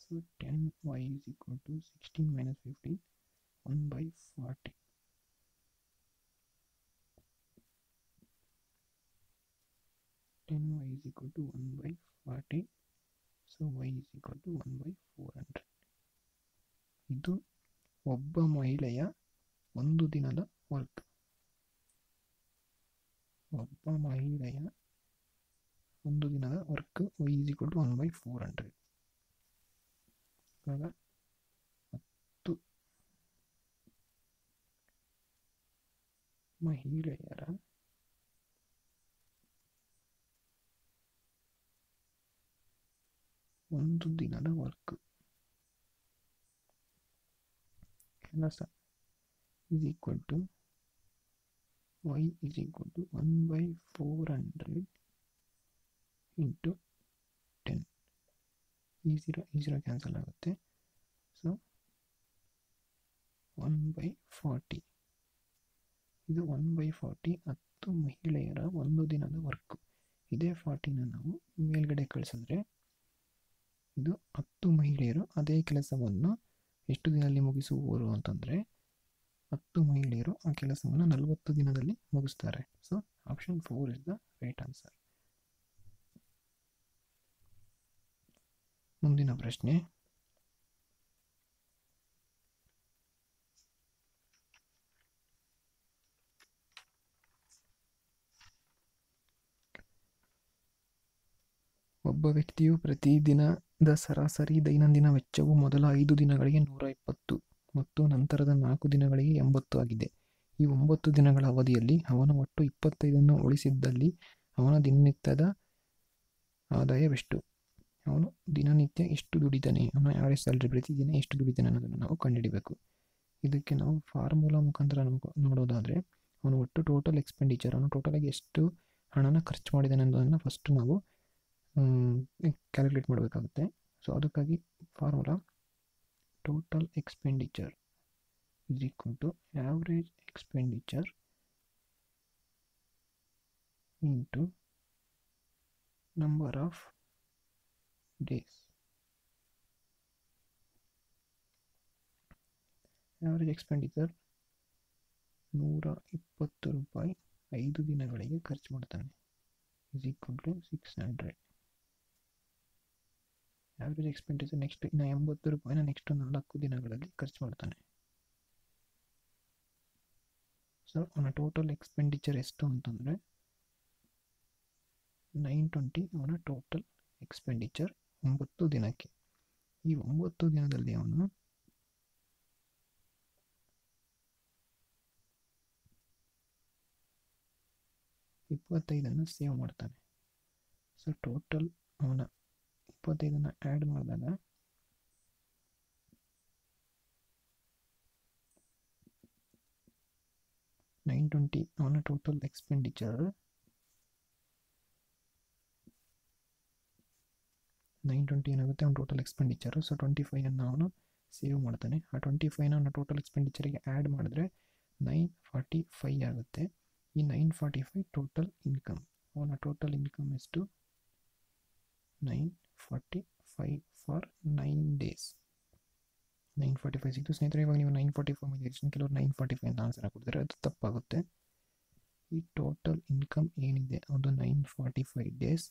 So 10y is equal to 16 minus 15, 1/40. y is equal to 1/40. So y is equal to 1/400. ಇದು ಒಬ್ಬ ಮಹಿಳೆಯ ಒಂದು ದಿನದ work. ಒಬ್ಬ ಮಹಿಳೆಯ ಒಂದು ದಿನದ work y is equal to 1/400. ಇವಾಗ 10 ಮಹಿಳೆಯರ ಒಂದು ದಿನದ ವರ್ಕ್ ಕೆಲಸ is equal to y is equal to 1/400 into 10. ಈ 0 ಕ್ಯಾನ್ಸಲ್ ಆಗುತ್ತೆ. ಸೊ 1/40. ಇದು 1/40 10 ಮಹಿಳೆಯರ ಒಂದು ದಿನದ ವರ್ಕ್. ಇದೇ 40ನ ನಾವು ಮೇಲ್ಗಡೆ ಕಳಿಸಿದ್ರೆ ಇದು 10 ಮಹಿಳೆಯರು ಅದೇ ಕೆಲಸವನ್ನು ಎಷ್ಟು ದಿನದಲ್ಲಿ ಮುಗಿಸುವರು ಅಂತಂದರೆ 10 ಮಹಿಳೆಯರು ಆ ಕೆಲಸವನ್ನು 40 ದಿನದಲ್ಲಿ ಮುಗಿಸ್ತಾರೆ. So option 4 is the right answer. ಮುಂದಿನ ಪ್ರಶ್ನೆ, ಒಬ್ಬ ವ್ಯಕ್ತಿಯು ಪ್ರತಿದಿನದ ಸರಾಸರಿ ದೈನಂದಿನ ವೆಚ್ಚವು ಮೊದಲ 5 ದಿನಗಳಿಗೆ 120 ಮತ್ತು ನಂತರದ 4 ದಿನಗಳಿಗೆ 80 ಆಗಿದೆ. ಈ 9 ದಿನಗಳ ಅವಧಿಯಲ್ಲಿ ಅವನು ಒಟ್ಟು 25 ಉಳಿಸಿದ್ದಲ್ಲಿ ಅವನ ದಿನನಿತ್ಯದ ಆದಾಯವೆಷ್ಟು? ಅವನು ದಿನನಿತ್ಯ ಎಷ್ಟು ದುಡಿತಾನೆ, ಅವನ ಯಾವರೇಜ್ ಸ್ಯಾಲ್ರಿ ಪ್ರತಿದಿನ ಎಷ್ಟು ದುಡಿತಾನೆ ಅನ್ನೋದನ್ನು ನಾವು ಕಂಡುಹಿಡಿಬೇಕು. ಇದಕ್ಕೆ ನಾವು ಫಾರ್ಮುಲಾ ಮುಖಾಂತರ ನೋಡೋದಾದರೆ ಅವನು ಒಟ್ಟು ಟೋಟಲ್ ಎಕ್ಸ್ಪೆಂಡಿಚರ್, ಅವನು ಟೋಟಲಾಗಿ ಎಷ್ಟು ಹಣನ ಖರ್ಚು ಮಾಡಿದ್ದಾನೆ ಅನ್ನೋದನ್ನು ಫಸ್ಟ್ ನಾವು ಕ್ಯಾಲ್ಕುಲೇಟ್ ಮಾಡಬೇಕಾಗುತ್ತೆ. ಸೊ ಅದಕ್ಕಾಗಿ formula total expenditure is equal to average expenditure into number of days. Average expenditure 120 ರೂಪಾಯಿ 5 ದಿನಗಳಿಗೆ ಖರ್ಚು ಮಾಡ್ತಾನೆ is equal to 600. Average expenditure next ಇನ್ನು 80 ರೂಪಾಯಿನ ನೆಕ್ಸ್ಟ್ 4 ದಿನಗಳಲ್ಲಿ ಖರ್ಚು ಮಾಡ್ತಾನೆ. ಸೊ ಅವನ ಟೋಟಲ್ ಎಕ್ಸ್ಪೆಂಡಿಚರ್ ಎಷ್ಟು ಅಂತಂದರೆ 920 ಅವನ ಟೋಟಲ್ ಎಕ್ಸ್ಪೆಂಡಿಚರ್ 9 ದಿನಕ್ಕೆ. ಈ 9 ದಿನದಲ್ಲಿ ಅವನು $25 ಸೇವ್ ಮಾಡ್ತಾನೆ. ಸೊ ಟೋಟಲ್ ಅವನ 25 ಆ್ಯಡ್ ಮಾಡಿದಾಗ $920 ಅವನ ಟೋಟಲ್ ಎಕ್ಸ್ಪೆಂಡಿಚರ್ 920 ಏನಾಗುತ್ತೆ ಅವನ ಟೋಟಲ್ ಎಕ್ಸ್ಪೆಂಡಿಚರು. ಸೊ 25 ಅವನು ಸೇವ್ ಮಾಡ್ತಾನೆ. ಆ 25 ಅವನ ಟೋಟಲ್ ಎಕ್ಸ್ಪೆಂಡಿಚರಿಗೆ ಆ್ಯಡ್ ಮಾಡಿದ್ರೆ 945 ಆಗುತ್ತೆ. ಈ 945 ಟೋಟಲ್ ಇನ್ಕಮ್. ಅವನ ಟೋಟಲ್ ಇನ್ಕಮ್ ಎಷ್ಟು? 945 ಫಾರ್ 9 ಡೇಸ್. 945 ಸಿಕ್ತು ಸ್ನೇಹಿತರೆ. ಇವಾಗ ನೀವು 945 ಮೇಲೆ ಕೆಲವರು 945 ಅಂತ ಆನ್ಸರ್ ಹಾಕಿದ್ರೆ ಅದು ತಪ್ಪಾಗುತ್ತೆ. ಈ ಟೋಟಲ್ ಇನ್ಕಮ್ ಏನಿದೆ ಅದು 945 ಡೇಸ್.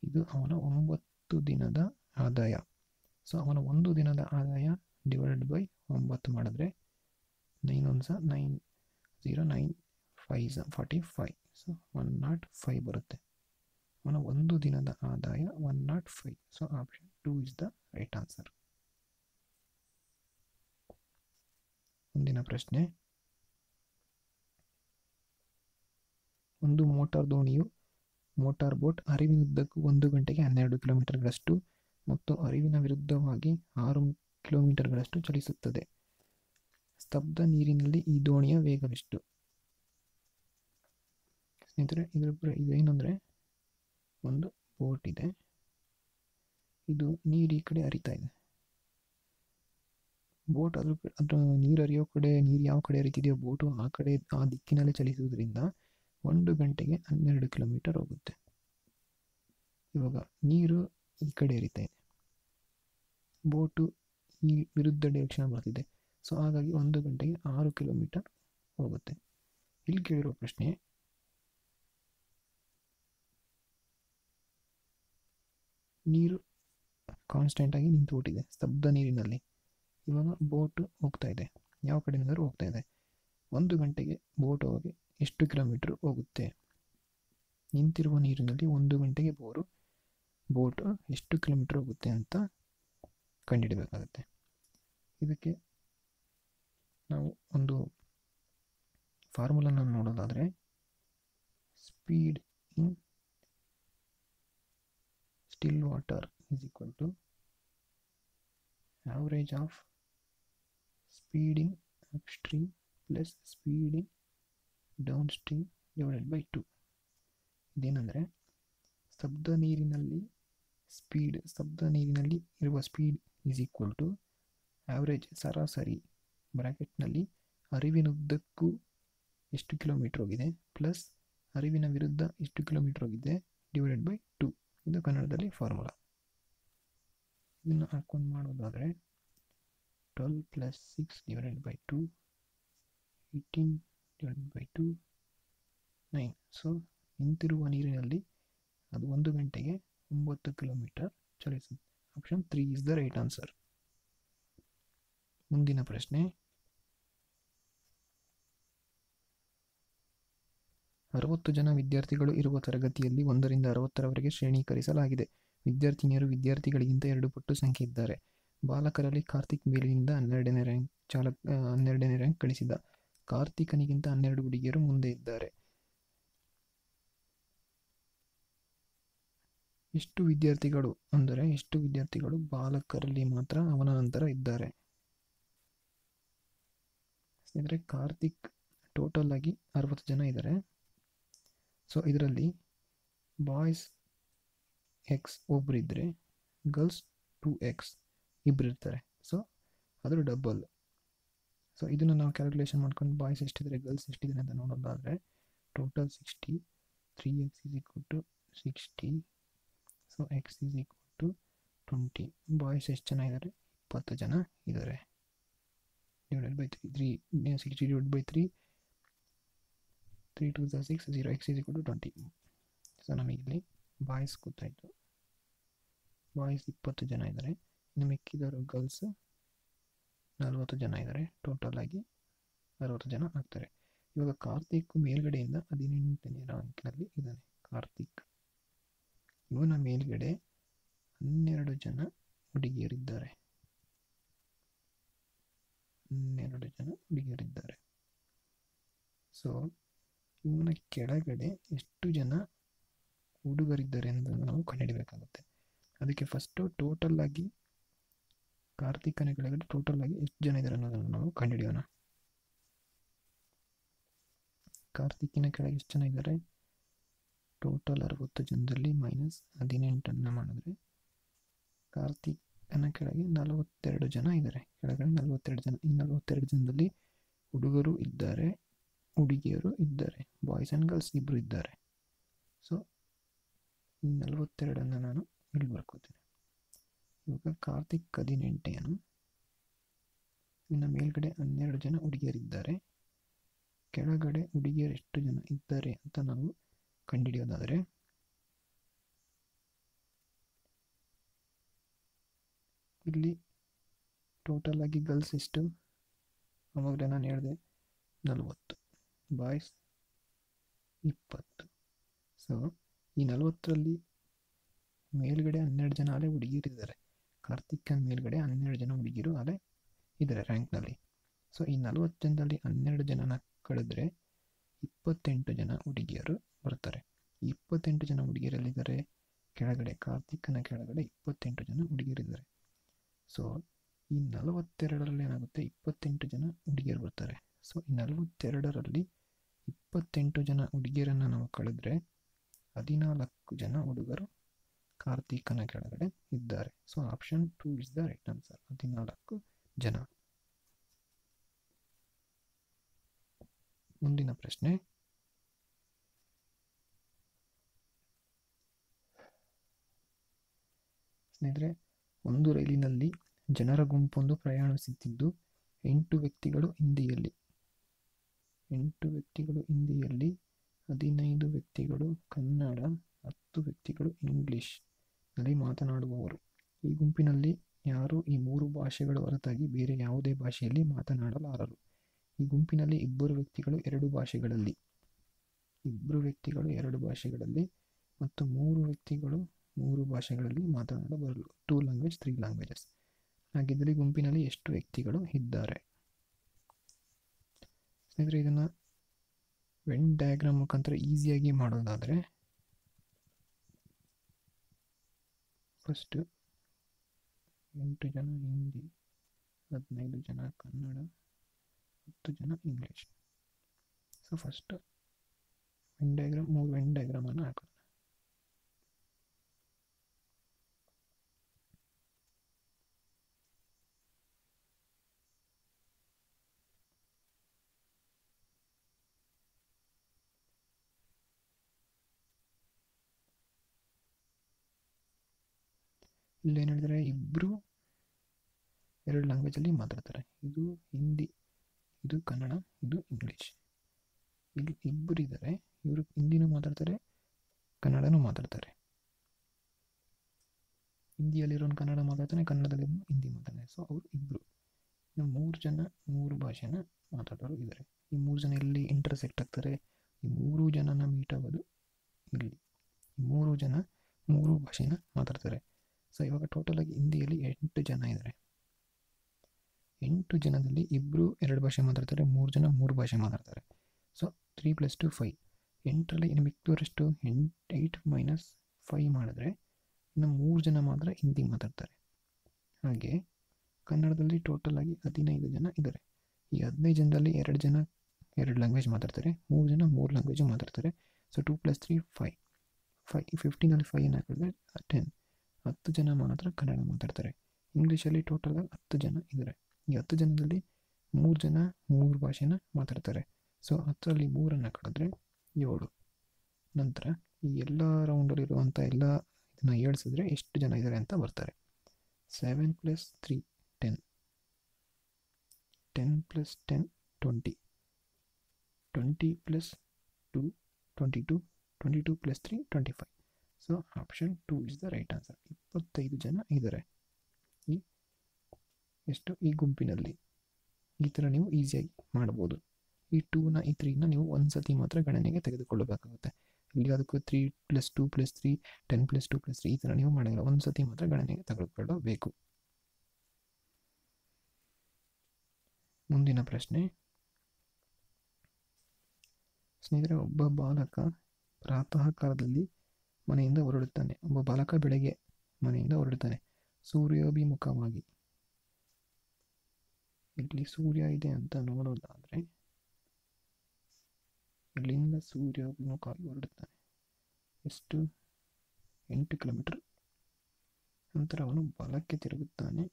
ಇದು ಅವನ 9 ದಿನದ ಆದಾಯ. ಸೊ ಅವನ ಒಂದು ದಿನದ ಆದಾಯ ಡಿವೈಡೆಡ್ ಬೈ 9 ಮಾಡಿದ್ರೆ 9 1s 9 0 9 5s 45. ಸೊ 105 ಬರುತ್ತೆ. ಅವನ ಒಂದು ದಿನದ ಆದಾಯ 105. So option 2 is the right answer. ಮುಂದಿನ ಪ್ರಶ್ನೆ, ಒಂದು ಮೋಟಾರ್ ದೋಣಿಯು ಮೋಟಾರ್ ಬೋಟ್ ಹರಿವಿನುದ್ದಕ್ಕೂ 1 ಗಂಟೆಗೆ 12 ಕಿಲೋಮೀಟರ್ಗಳಷ್ಟು ಮತ್ತು ಹರಿವಿನ ವಿರುದ್ಧವಾಗಿ 6 ಕಿಲೋಮೀಟರ್ಗಳಷ್ಟು ಚಲಿಸುತ್ತದೆ. ಸ್ತಬ್ಧ ನೀರಿನಲ್ಲಿ ಈ ದೋಣಿಯ ವೇಗವೆಷ್ಟು? ಸ್ನೇಹಿತರೆ, ಇದೇನೆಂದರೆ ಒಂದು ಬೋಟ್ ಇದೆ, ಇದು ನೀರು ಈ ಕಡೆ ಹರಿತಾ ಇದೆ. ಬೋಟ್ ಅದ್ರ ನೀರು ಹರಿಯೋ ಕಡೆ, ನೀರು ಯಾವ ಕಡೆ ಹರಿತಿದೆಯೋ ಬೋಟು ಆ ಕಡೆ, ಆ ದಿಕ್ಕಿನಲ್ಲಿ ಚಲಿಸುವುದರಿಂದ 1 ಗಂಟೆಗೆ 12 ಕಿಲೋಮೀಟರ್ ಹೋಗುತ್ತೆ. ಇವಾಗ ನೀರು ಈ ಕಡೆ ಹರಿತಾ ಇದೆ, ಬೋಟು ಈ ವಿರುದ್ಧ ಡೈರೆಕ್ಷನ್ ಬರ್ತಿದೆ. ಸೊ ಹಾಗಾಗಿ 1 ಗಂಟೆಗೆ 6 ಕಿಲೋಮೀಟರ್ ಹೋಗುತ್ತೆ. ಇಲ್ಲಿ ಕೇಳಿರೋ ಪ್ರಶ್ನೆ, ನೀರು ಕಾನ್ಸ್ಟೆಂಟ್ ಆಗಿ ನಿಂತುಬಿಟ್ಟಿದೆ ಸ್ತಬ್ಧ ನೀರಿನಲ್ಲಿ. ಇವಾಗ ಬೋಟ್ ಹೋಗ್ತಾ ಇದೆ, ಯಾವ ಕಡೆಯಿಂದಾದ್ರೂ ಹೋಗ್ತಾ ಇದೆ. 1 ಗಂಟೆಗೆ ಬೋಟ್ ಹೋಗಿ ಎಷ್ಟು ಕಿಲೋಮೀಟರ್ ಹೋಗುತ್ತೆ? ನಿಂತಿರುವ ನೀರಿನಲ್ಲಿ 1 ಗಂಟೆಗೆ ಬೋಟ್ ಎಷ್ಟು ಕಿಲೋಮೀಟರ್ ಹೋಗುತ್ತೆ ಅಂತ ಕಂಡುಹಿಡಬೇಕಾಗುತ್ತೆ. ಇದಕ್ಕೆ ನಾವು ಒಂದು ಫಾರ್ಮುಲಾನ ನೋಡೋದಾದರೆ, speed in still water is equal to average of speed in upstream plus speed in down stream divided by 2. ಇದೇನೆಂದರೆ ಸ್ತಬ್ಧ ನೀರಿನಲ್ಲಿ ಇರುವ speed is equal to average, ಸರಾಸರಿ ಬ್ರ್ಯಾಕೆಟ್ನಲ್ಲಿ ಹರಿವಿನುದ್ದಕ್ಕೂ ಎಷ್ಟು ಕಿಲೋಮೀಟರ್ ಹೋಗಿದೆ ಪ್ಲಸ್ ಹರಿವಿನ ವಿರುದ್ಧ ಎಷ್ಟು ಕಿಲೋಮೀಟರ್ ಹೋಗಿದೆ ಡಿವೈಡೆಡ್ ಬೈ 2. ಇದು ಕನ್ನಡದಲ್ಲಿ ಫಾರ್ಮುಲಾ. ಇದನ್ನು ಹಾಕೊಂಡು ಮಾಡೋದಾದರೆ 12 plus 6 divided by 2, 18 divided by 2, 9. So ನಿಂತಿರುವ ನೀರಿನಲ್ಲಿ ಅದು 1 ಗಂಟೆಗೆ 9 ಕಿಲೋಮೀಟರ್ ಚಲಿಸುತ್ತೆ. Option 3 is the right answer. ಮುಂದಿನ ಪ್ರಶ್ನೆ, 60 ಜನ ವಿದ್ಯಾರ್ಥಿಗಳು ಇರುವ ತರಗತಿಯಲ್ಲಿ 1 ರಿಂದ 60ರವರೆಗೆ ಶ್ರೇಣೀಕರಿಸಲಾಗಿದೆ. ವಿದ್ಯಾರ್ಥಿಗಳಿಗಿಂತ 2 ಪಟ್ಟು ಸಂಖ್ಯೆ ಇದ್ದಾರೆ. ಬಾಲಕರಲ್ಲಿ ಕಾರ್ತಿಕ್ ಮೇಲಿನಿಂದ 12ನೇ ರ್ಯಾಂಕ್ ಗಳಿಸಿದ. ಕಾರ್ತಿಕನಿಗಿಂತ 12 ಹುಡುಗಿಯರು ಮುಂದೆ ಇದ್ದಾರೆ. ಎಷ್ಟು ವಿದ್ಯಾರ್ಥಿಗಳು ಬಾಲಕರಲ್ಲಿ ಮಾತ್ರ ಅವನ ನಂತರ ಇದ್ದಾರೆ? ಸ್ನೇಹಿತರೆ, ಕಾರ್ತಿಕ್ ಟೋಟಲ್ ಆಗಿ 60 ಜನ ಇದ್ದಾರೆ. ಸೊ ಇದರಲ್ಲಿ ಬಾಯ್ಸ್ ಎಕ್ಸ್ ಒಬ್ಬರಿದ್ದರೆ ಗರ್ಲ್ಸ್ 2x ಇಬ್ಬರಿರ್ತಾರೆ. ಸೊ ಅದರ ಡಬಲ್. ಸೊ ಇದನ್ನು ನಾವು ಕ್ಯಾಲ್ಕುಲೇಷನ್ ಮಾಡ್ಕೊಂಡು ಬಾಯ್ಸ್ ಎಷ್ಟಿದ್ದಾರೆ ಗರ್ಲ್ಸ್ ಎಷ್ಟಿದ್ದಾರೆ ಅಂತ ನೋಡೋದಾದರೆ total 60, 3x is equal to 60. So x is equal to 20. Boys ಎಷ್ಟು ಜನ ಇದ್ದಾರೆ? 20 ಜನ ಇದ್ದಾರೆ. Divided by 3, 60 divide by 3, 3 2 6, 0, x is equal to 20. So ನಮಗಿಲ್ಲಿ ಬಾಯ್ಸ್ ಗೊತ್ತಾಯಿತು. ಬಾಯ್ಸ್ 20 ಜನ ಇದ್ದಾರೆ. ಇನ್ನು ಮಿಕ್ಕಿದವರು ಗರ್ಲ್ಸ್ 40 ಜನ ಇದ್ದಾರೆ. ಟೋಟಲ್ ಆಗಿ 60 ಜನ ಆಗ್ತಾರೆ. ಇವಾಗ ಕಾರ್ತಿಕ್ ಮೇಲ್ಗಡೆಯಿಂದ 18ನೇ ರ್ಯಾಂಕ್ನಲ್ಲಿ ಇದ್ದಾನೆ. ಕಾರ್ತಿಕ್ ಇವನ ಮೇಲ್ಗಡೆ 12 ಜನ ಹುಡುಗಿಯರಿದ್ದಾರೆ. ಸೊ ಇವನ ಕೆಳಗಡೆ ಎಷ್ಟು ಜನ ಹುಡುಗರಿದ್ದಾರೆ ಅಂತ ನಾವು ಕಂಡುಹಿಡಬೇಕಾಗುತ್ತೆ. ಅದಕ್ಕೆ ಫಸ್ಟು ಟೋಟಲ್ ಆಗಿ ಕಾರ್ತಿಕನ ಕೆಳಗಡೆ ಟೋಟಲ್ ಆಗಿ ಎಷ್ಟು ಜನ ಇದ್ದಾರೆ ಅನ್ನೋದನ್ನು ನಾವು ಕಂಡುಹಿಡಿಯೋಣ. ಕಾರ್ತಿಕಿನ ಕೆಳಗೆ ಎಷ್ಟು ಜನ ಇದ್ದಾರೆ? ಟೋಟಲ್ 60 ಜನದಲ್ಲಿ -18 ಮಾಡಿದ್ರೆ ಕಾರ್ತಿಕನ ಕೆಳಗೆ 42 ಜನ ಇದ್ದಾರೆ. ಕೆಳಗಡೆ 42 ಜನ. ಈ 42 ಜನದಲ್ಲಿ ಹುಡುಗರು ಇದ್ದಾರೆ, ಹುಡುಗಿಯರು ಇದ್ದಾರೆ. ಬಾಯ್ಸ್ ಆ್ಯಂಡ್ ಗರ್ಲ್ಸ್ ಇಬ್ಬರು ಇದ್ದಾರೆ. ಸೊ ಈ 42 ನಾನು ಇಲ್ಲಿ ಬರ್ಕೋತೀನಿ. ಇವಾಗ ಕಾರ್ತಿಕ್ 18 ಇನ್ನು ಮೇಲ್ಗಡೆ 12 ಜನ ಹುಡುಗಿಯರಿದ್ದಾರೆ. ಕೆಳಗಡೆ ಹುಡುಗಿಯರು ಎಷ್ಟು ಜನ ಇದ್ದಾರೆ ಅಂತ ನಾವು ಕಂಡುಹಿಡಿಯೋದಾದರೆ ಇಲ್ಲಿ ಟೋಟಲ್ ಆಗಿ ಗರ್ಲ್ಸ್ ಎಷ್ಟು? ಅವಾಗಲೇ ನಾನು ಹೇಳಿದೆ 40, ಬಾಯ್ಸ್ 20. ಸೊ ಈ 40ರಲ್ಲಿ ಮೇಲ್ಗಡೆ 12 ಜನ ಅಲ್ಲೇ ಹುಡುಗಿಯರಿದ್ದಾರೆ. ಕಾರ್ತಿಕ್ ಮೇಲ್ಗಡೆ 12 ಜನ ಹುಡುಗಿಯರು ಅಲ್ಲೇ ಇದ್ದಾರೆ ರ್ಯಾಂಕ್ನಲ್ಲಿ. ಸೊ ಈ 40 ಜನದಲ್ಲಿ 12 ಜನನ ಕಳೆದ್ರೆ 28 ಜನ ಹುಡುಗಿಯರು ಬರ್ತಾರೆ. ಈ 28 ಜನ ಹುಡುಗಿಯರಲ್ಲಿದ್ದಾರೆ ಕೆಳಗಡೆ, ಕಾರ್ತಿಕನ ಕೆಳಗಡೆ 28 ಜನ ಹುಡುಗಿಯರಿದ್ದಾರೆ. ಸೊ ಈ 42ರಲ್ಲಿ ಏನಾಗುತ್ತೆ, 28 ಜನ ಹುಡುಗಿಯರು ಬರ್ತಾರೆ. ಸೊ ಈ 42ರಲ್ಲಿ 28 ಜನ ಹುಡುಗಿಯರನ್ನು ನಾವು ಕಳೆದ್ರೆ 14 ಜನ ಹುಡುಗರು ಕಾರ್ತಿಕನ ಕೆಳಗಡೆ ಇದ್ದಾರೆ. So option 2 is the right answer, 14 ಜನ. ಮುಂದಿನ ಪ್ರಶ್ನೆ, ಸ್ನೇಹಿತರೆ, ಒಂದು ರೈಲಿನಲ್ಲಿ ಜನರ ಗುಂಪೊಂದು ಪ್ರಯಾಣಿಸುತ್ತಿದ್ದು 8 ವ್ಯಕ್ತಿಗಳು ಹಿಂದಿಯಲ್ಲಿ, 15 ವ್ಯಕ್ತಿಗಳು ಕನ್ನಡ, 10 ವ್ಯಕ್ತಿಗಳು ಇಂಗ್ಲಿಷ್ ನಲ್ಲಿ ಮಾತನಾಡುವವರು. ಈ ಗುಂಪಿನಲ್ಲಿ ಯಾರು ಈ 3 ಭಾಷೆಗಳು ಹೊರತಾಗಿ ಬೇರೆ ಯಾವುದೇ ಭಾಷೆಯಲ್ಲಿ ಮಾತನಾಡಲಾರರು. ಈ ಗುಂಪಿನಲ್ಲಿ 2 ವ್ಯಕ್ತಿಗಳು 2 ಭಾಷೆಗಳಲ್ಲಿ, ಮತ್ತು 3 ವ್ಯಕ್ತಿಗಳು 3 ಭಾಷೆಗಳಲ್ಲಿ ಮಾತನಾಡಬಲ್ಲರು. 2 ಲ್ಯಾಂಗ್ವೇಜ್ 3 ಲ್ಯಾಂಗ್ವೇಜಸ್. ಹಾಗಿದ್ದರೆ ಗುಂಪಿನಲ್ಲಿ ಎಷ್ಟು ವ್ಯಕ್ತಿಗಳು ಇದ್ದಾರೆ? ಸ್ನೇಹಿತರೆ, ಇದನ್ನು ವೆನ್ ಡಯಾಗ್ರಾಮ್ ಮುಖಾಂತರ ಈಸಿಯಾಗಿ ಮಾಡೋದಾದರೆ, ಫಸ್ಟ್ 8 ಜನ ಹಿಂದಿ, 15 ಜನ ಕನ್ನಡ, 10 ಜನ English. So first Venn diagram, 3 Venn ಡಯಾಗ್ರಾಮನ್ನು ಹಾಕೋಣ. ಇಲ್ಲೇನು ಹೇಳಿದರೆ, ಇಬ್ಬರು 2 ಲ್ಯಾಂಗ್ವೇಜಲ್ಲಿ ಮಾತಾಡ್ತಾರೆ. ಇದು ಹಿಂದಿ, ಇದು ಕನ್ನಡ, ಇದು ಇಂಗ್ಲೀಷ್. ಇಲ್ಲಿ ಇಬ್ಬರು ಇದ್ದಾರೆ, ಇವರು ಹಿಂದಿನೂ ಮಾತಾಡ್ತಾರೆ, ಕನ್ನಡನೂ ಮಾತಾಡ್ತಾರೆ. ಹಿಂದಿಯಲ್ಲಿರೋನು ಕನ್ನಡ ಮಾತಾಡ್ತಾನೆ, ಕನ್ನಡದಲ್ಲಿರೋನು ಹಿಂದಿ ಮಾತಾಡ್ತಾನೆ. ಸೊ ಅವರು ಇಬ್ಬರು. ಇನ್ನು 3 ಜನ 3 ಭಾಷೆನ ಮಾತಾಡೋರು ಇದ್ದಾರೆ. ಈ 3 ಜನ ಎಲ್ಲಿ ಇಂಟರ್ಸೆಕ್ಟ್ ಆಗ್ತಾರೆ? ಈ 3 ಜನನ ಮೀಟ್ ಆಗೋದು ಇಲ್ಲಿ. ಈ 3 ಜನ 3 ಭಾಷೆನ ಮಾತಾಡ್ತಾರೆ. ಸೊ ಇವಾಗ ಟೋಟಲ್ ಆಗಿ ಹಿಂದಿಯಲ್ಲಿ 8 ಜನ ಇದ್ದಾರೆ. 8 ಜನದಲ್ಲಿ ಇಬ್ಬರು 2 ಭಾಷೆ ಮಾತಾಡ್ತಾರೆ, 3 ಜನ 3 ಭಾಷೆ ಮಾತಾಡ್ತಾರೆ. ಸೊ 3 + 2 5. 8ರಲ್ಲಿ ಇನ್ನು ಮಿಕ್ಕಿದವರೆಷ್ಟು? 8 - 5 ಮಾಡಿದ್ರೆ ಇನ್ನು 3 ಜನ ಮಾತ್ರ ಹಿಂದಿ ಮಾತಾಡ್ತಾರೆ. ಹಾಗೆ ಕನ್ನಡದಲ್ಲಿ ಟೋಟಲ್ ಆಗಿ 15 ಜನ ಇದ್ದಾರೆ. ಈ 15 ಜನದಲ್ಲಿ 2 ಜನ 2 ಲ್ಯಾಂಗ್ವೇಜ್ ಮಾತಾಡ್ತಾರೆ, 3 ಜನ 3 ಲ್ಯಾಂಗ್ವೇಜ್ ಮಾತಾಡ್ತಾರೆ. ಸೊ 2 + 3 5. 15ನಲ್ಲಿ 5 ಏನು ಹಾಕಿದ್ರೆ 10. 10 ಜನ ಮಾತ್ರ ಕನ್ನಡ ಮಾತಾಡ್ತಾರೆ. ಇಂಗ್ಲೀಷಲ್ಲಿ ಟೋಟಲ್ ಆಗಿ 10 ಜನ ಇದ್ದಾರೆ. ಈ 10 ಜನದಲ್ಲಿ 3 ಜನ 3 ಭಾಷೆನ ಮಾತಾಡ್ತಾರೆ. ಸೊ 10ರಲ್ಲಿ 3 ಕಳೆದ್ರೆ 7. ನಂತರ ಈ ಎಲ್ಲ ರೌಂಡಲ್ಲಿರುವಂಥ ಎಲ್ಲ ಇದನ್ನು ಏಳಿಸಿದ್ರೆ ಎಷ್ಟು ಜನ ಇದ್ದಾರೆ ಅಂತ ಬರ್ತಾರೆ. 7 + 3 10. 10 + 10 20. 20 + 2 22. 22 + 3 25. So option 2 is the right answer. 25 ಜನ ಇದ್ದಾರೆ ಈ ಗುಂಪಿನಲ್ಲಿ. ಈ ಥರ ನೀವು ಈಸಿಯಾಗಿ ಮಾಡ್ಬೋದು. ಈ 2ನ ಈ 3ನ ನೀವು ಒಂದು ಸತಿ ಮಾತ್ರ ಗಣನೆಗೆ ತೆಗೆದುಕೊಳ್ಳಬೇಕಾಗುತ್ತೆ. ಇಲ್ಲಿ ಅದಕ್ಕೂ 3 + 2 + 3 10 + 2 + 3 ಈ ಥರ ನೀವು ಮಾಡಿಲ್ಲ, ಒಂದು ಸತಿ ಮಾತ್ರ ಗಣನೆಗೆ ತೆಗೆದುಕೊಳ್ಳಬೇಕು. ಮುಂದಿನ ಪ್ರಶ್ನೆ, ಸ್ನೇಹಿತರೆ, ಒಬ್ಬ ಬಾಲಕ ಪ್ರಾತಃ ಕಾಲದಲ್ಲಿ ಮನೆಯಿಂದ ಹೊರಡುತ್ತಾನೆ. ಒಬ್ಬ ಬಾಲಕ ಬೆಳಗ್ಗೆ ಮನೆಯಿಂದ ಹೊರಡುತ್ತಾನೆ ಸೂರ್ಯೋಭಿಮುಖವಾಗಿ. ಇಲ್ಲಿ ಸೂರ್ಯ ಇದೆ ಅಂತ ನೋಡೋದಾದರೆ ಇಲ್ಲಿಂದ ಸೂರ್ಯೋಭಿಮುಖವಾಗಿ ಹೊರಡುತ್ತಾನೆ. ಎಷ್ಟು? 8 ಕಿಲೋಮೀಟರ್. ನಂತರ ಅವನು ಬಲಕ್ಕೆ ತಿರುಗುತ್ತಾನೆ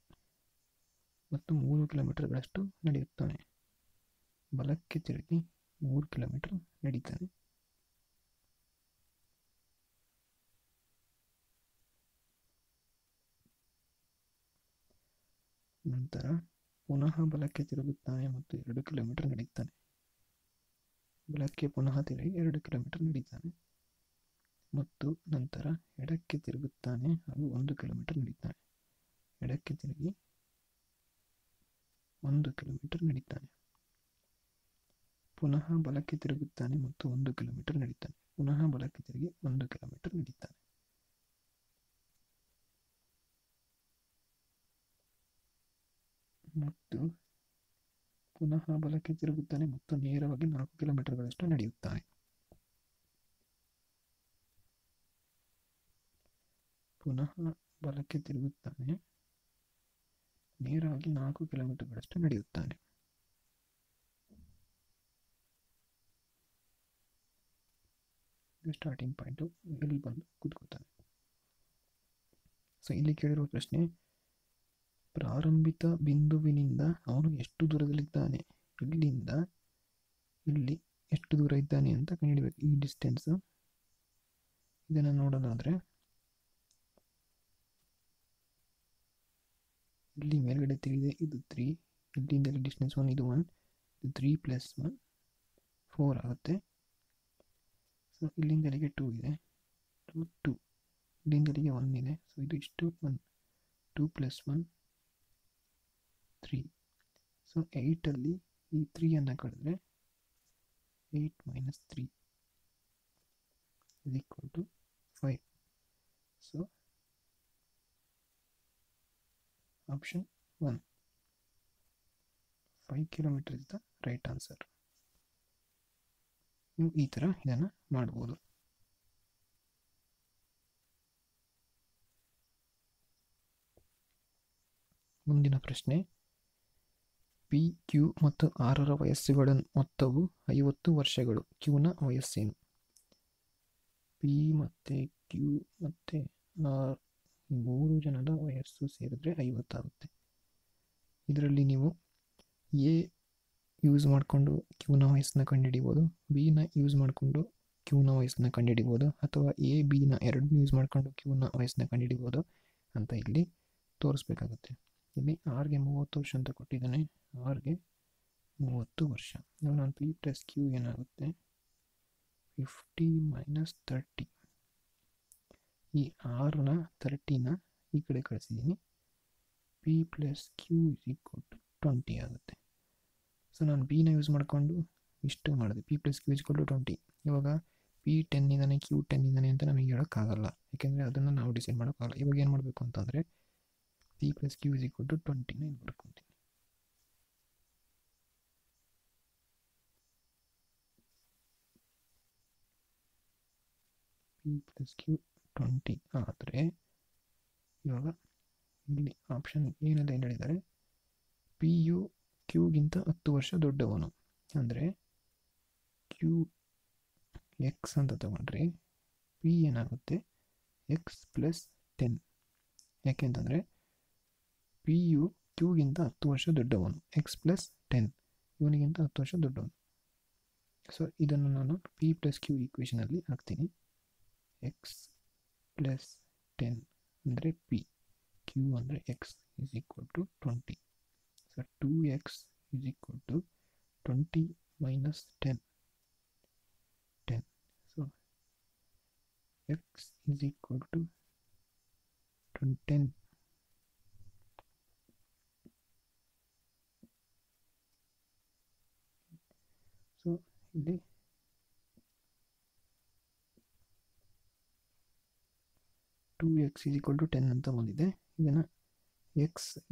ಮತ್ತು 3 ಕಿಲೋಮೀಟರ್ಗಳಷ್ಟು ನಡೆಯುತ್ತಾನೆ. ಬಲಕ್ಕೆ ತಿರುಗಿ 3 ಕಿಲೋಮೀಟರ್ ನಡೀತಾನೆ. ನಂತರ ಪುನಃ ಬಲಕ್ಕೆ ತಿರುಗುತ್ತಾನೆ ಮತ್ತು 2 ಕಿಲೋಮೀಟರ್ ನಡೀತಾನೆ. ಬಲಕ್ಕೆ ಪುನಃ ತಿರುಗಿ 2 ಕಿಲೋಮೀಟರ್ ನಡೀತಾನೆ ಮತ್ತು ನಂತರ ಎಡಕ್ಕೆ ತಿರುಗುತ್ತಾನೆ ಹಾಗೂ 1 ಕಿಲೋಮೀಟರ್ ನಡೀತಾನೆ. ಎಡಕ್ಕೆ ತಿರುಗಿ 1 ಕಿಲೋಮೀಟರ್ ನಡೀತಾನೆ. ಪುನಃ ಬಲಕ್ಕೆ ತಿರುಗುತ್ತಾನೆ ಮತ್ತು 1 ಕಿಲೋಮೀಟರ್ ನಡೀತಾನೆ. ಪುನಃ ಬಲಕ್ಕೆ ತಿರುಗಿ 1 ಕಿಲೋಮೀಟರ್ ನಡೀತಾನೆ. ಮತ್ತು ಪುನಃ ಬಲಕ್ಕೆ ತಿರುಗುತ್ತಾನೆ ಮತ್ತು ನೇರವಾಗಿ 4 ಕಿಲೋಮೀಟರ್ಗಳಷ್ಟು ನಡೆಯುತ್ತಾನೆ. ಪುನಃ ಬಲಕ್ಕೆ ತಿರುಗುತ್ತಾನೆ ನೇರವಾಗಿ 4 ಕಿಲೋಮೀಟರ್ಗಳಷ್ಟು ನಡೆಯುತ್ತಾನೆ. ಸ್ಟಾರ್ಟಿಂಗ್ ಪಾಯಿಂಟು ಇಲ್ಲಿ ಬಂದು ಕೂತ್ಕೋತಾನೆ. ಸೊ ಇಲ್ಲಿ ಕೇಳಿರುವ ಪ್ರಶ್ನೆ, ಪ್ರಾರಂಭಿತ ಬಿಂದುವಿನಿಂದ ಅವನು ಎಷ್ಟು ದೂರದಲ್ಲಿದ್ದಾನೆ, ಇಲ್ಲಿಂದ ಇಲ್ಲಿ ಎಷ್ಟು ದೂರ ಇದ್ದಾನೆ ಅಂತ ಕಂಡುಹಿಡಬೇಕು. ಈ ಡಿಸ್ಟೆನ್ಸ್ ಇದನ್ನು ನೋಡೋದಾದರೆ ಇಲ್ಲಿ ಮೇಲ್ಗಡೆ 3 ಇದೆ, ಇದು 3, ಇಲ್ಲಿಂದ ಇಲ್ಲಿ ಡಿಸ್ಟೆನ್ಸ್ 1, ಇದು 1, ಇದು 3 + 1 4 ಆಗುತ್ತೆ. ಸೊ ಇಲ್ಲಿಂದ ಇಲ್ಲಿಗೆ 2 ಇದೆ, 2 ಇಲ್ಲಿಂದ ಇಲ್ಲಿಗೆ 1 ಇದೆ. ಸೊ ಇದು ಇಷ್ಟು 1, 2 + 1 3. ಸೊ 8ಅಲ್ಲಿ ಈ 3 ಕಳೆದ್ರೆ 8 - 3 = 5. So option 1, 5 kilometre is the right answer. ನೀವು ಈ ಥರ ಇದನ್ನು ಮಾಡ್ಬೋದು. ಮುಂದಿನ ಪ್ರಶ್ನೆ, ಪಿ, ಕ್ಯೂ ಮತ್ತು ಆರರ ವಯಸ್ಸುಗಳ ಮೊತ್ತವು 50 ವರ್ಷಗಳು. ಕ್ಯೂನ ವಯಸ್ಸೇನು? ಪಿ ಮತ್ತು ಕ್ಯೂ ಮತ್ತು ಆರ್ 3 ಜನದ ವಯಸ್ಸು ಸೇರಿದ್ರೆ 50 ಆಗುತ್ತೆ. ಇದರಲ್ಲಿ ನೀವು ಎ ಯೂಸ್ ಮಾಡಿಕೊಂಡು ಕ್ಯೂನ ವಯಸ್ಸನ್ನ ಕಂಡುಹಿಡಿಬೋದು, ಬಿನ ಯೂಸ್ ಮಾಡಿಕೊಂಡು ಕ್ಯೂನ ವಯಸ್ಸನ್ನ ಕಂಡುಹಿಡಿಬೋದು, ಅಥವಾ ಎ ಬಿನ ಎರಡನ್ನೂ ಯೂಸ್ ಮಾಡಿಕೊಂಡು ಕ್ಯೂನ ವಯಸ್ಸನ್ನ ಕಂಡುಹಿಡಿಬೋದು ಅಂತ ಇಲ್ಲಿ ತೋರಿಸ್ಬೇಕಾಗುತ್ತೆ. ಇಲ್ಲಿ ಆರ್ಗೆ 30 ವರ್ಷ ಅಂತ ಕೊಟ್ಟಿದ್ದಾನೆ, ಆರ್ಗೆ 30 ವರ್ಷ. ಇವಾಗ ನಾನು ಪಿ + ಕ್ಯೂ ಏನಾಗುತ್ತೆ 50 - 30. ಈ ಆರ್ನ 30ನ ಈ ಕಡೆ ಕಳಿಸಿದ್ದೀನಿ, ಪಿ + ಕ್ಯೂ = 20 ಆಗುತ್ತೆ. ಸೊ ನಾನು ಬಿನ ಯೂಸ್ ಮಾಡಿಕೊಂಡು ಇಷ್ಟು ಮಾಡಿದೆ, ಪಿ + ಕ್ಯೂ = 20. ಇವಾಗ ಪಿ 10 ಇದ್ದಾನೆ, ಕ್ಯೂ 10 ಇದ್ದಾನೆ ಅಂತ ನಮಗೆ ಹೇಳೋಕ್ಕಾಗಲ್ಲ, ಯಾಕೆಂದರೆ ಅದನ್ನು ನಾವು ಡಿಸೈಡ್ ಮಾಡೋಕ್ಕಾಗಲ್ಲ. ಇವಾಗ ಏನು ಮಾಡಬೇಕು ಅಂತಂದರೆ ಪಿ + ಕ್ಯೂ = 20ನ ಇಲ್ಲಿ ಬರ್ಕೊತೀನಿ. ಪಿ + ಕ್ಯೂ 20 ಆದರೆ ಇವಾಗ ಇಲ್ಲಿ ಆಪ್ಷನ್ ಏನೆಲ್ಲ ಏನು ಹೇಳಿದ್ದಾರೆ, ಪಿ ಯು ಕ್ಯೂಗಿಂತ 10 ವರ್ಷ ದೊಡ್ಡವನು. ಅಂದರೆ ಕ್ಯೂ ಎಕ್ಸ್ ಅಂತ ತಗೊಂಡ್ರೆ ಪಿ ಏನಾಗುತ್ತೆ ಎಕ್ಸ್ + 10. ಯಾಕೆಂತಂದರೆ ಪಿ ಯು ಕ್ಯೂಗಿಂತ 10 ವರ್ಷ ದೊಡ್ಡವನು, ಎಕ್ಸ್ + 10 ಇವನಿಗಿಂತ 10 ವರ್ಷ ದೊಡ್ಡವನು. ಸೊ ಇದನ್ನು ನಾನು ಪಿ + ಕ್ಯೂ ಈಕ್ವೇಷನಲ್ಲಿ ಹಾಕ್ತೀನಿ. ಎಕ್ಸ್ + 10 ಅಂದರೆ ಪಿ, ಕ್ಯೂ ಅಂದರೆ X = 20. So 2x = 20 - 10. So x = 10. So ಇಲ್ಲಿ 2x = 10 ಅಂತ ಬಂದಿದೆ. ಇದನ್ನು x / =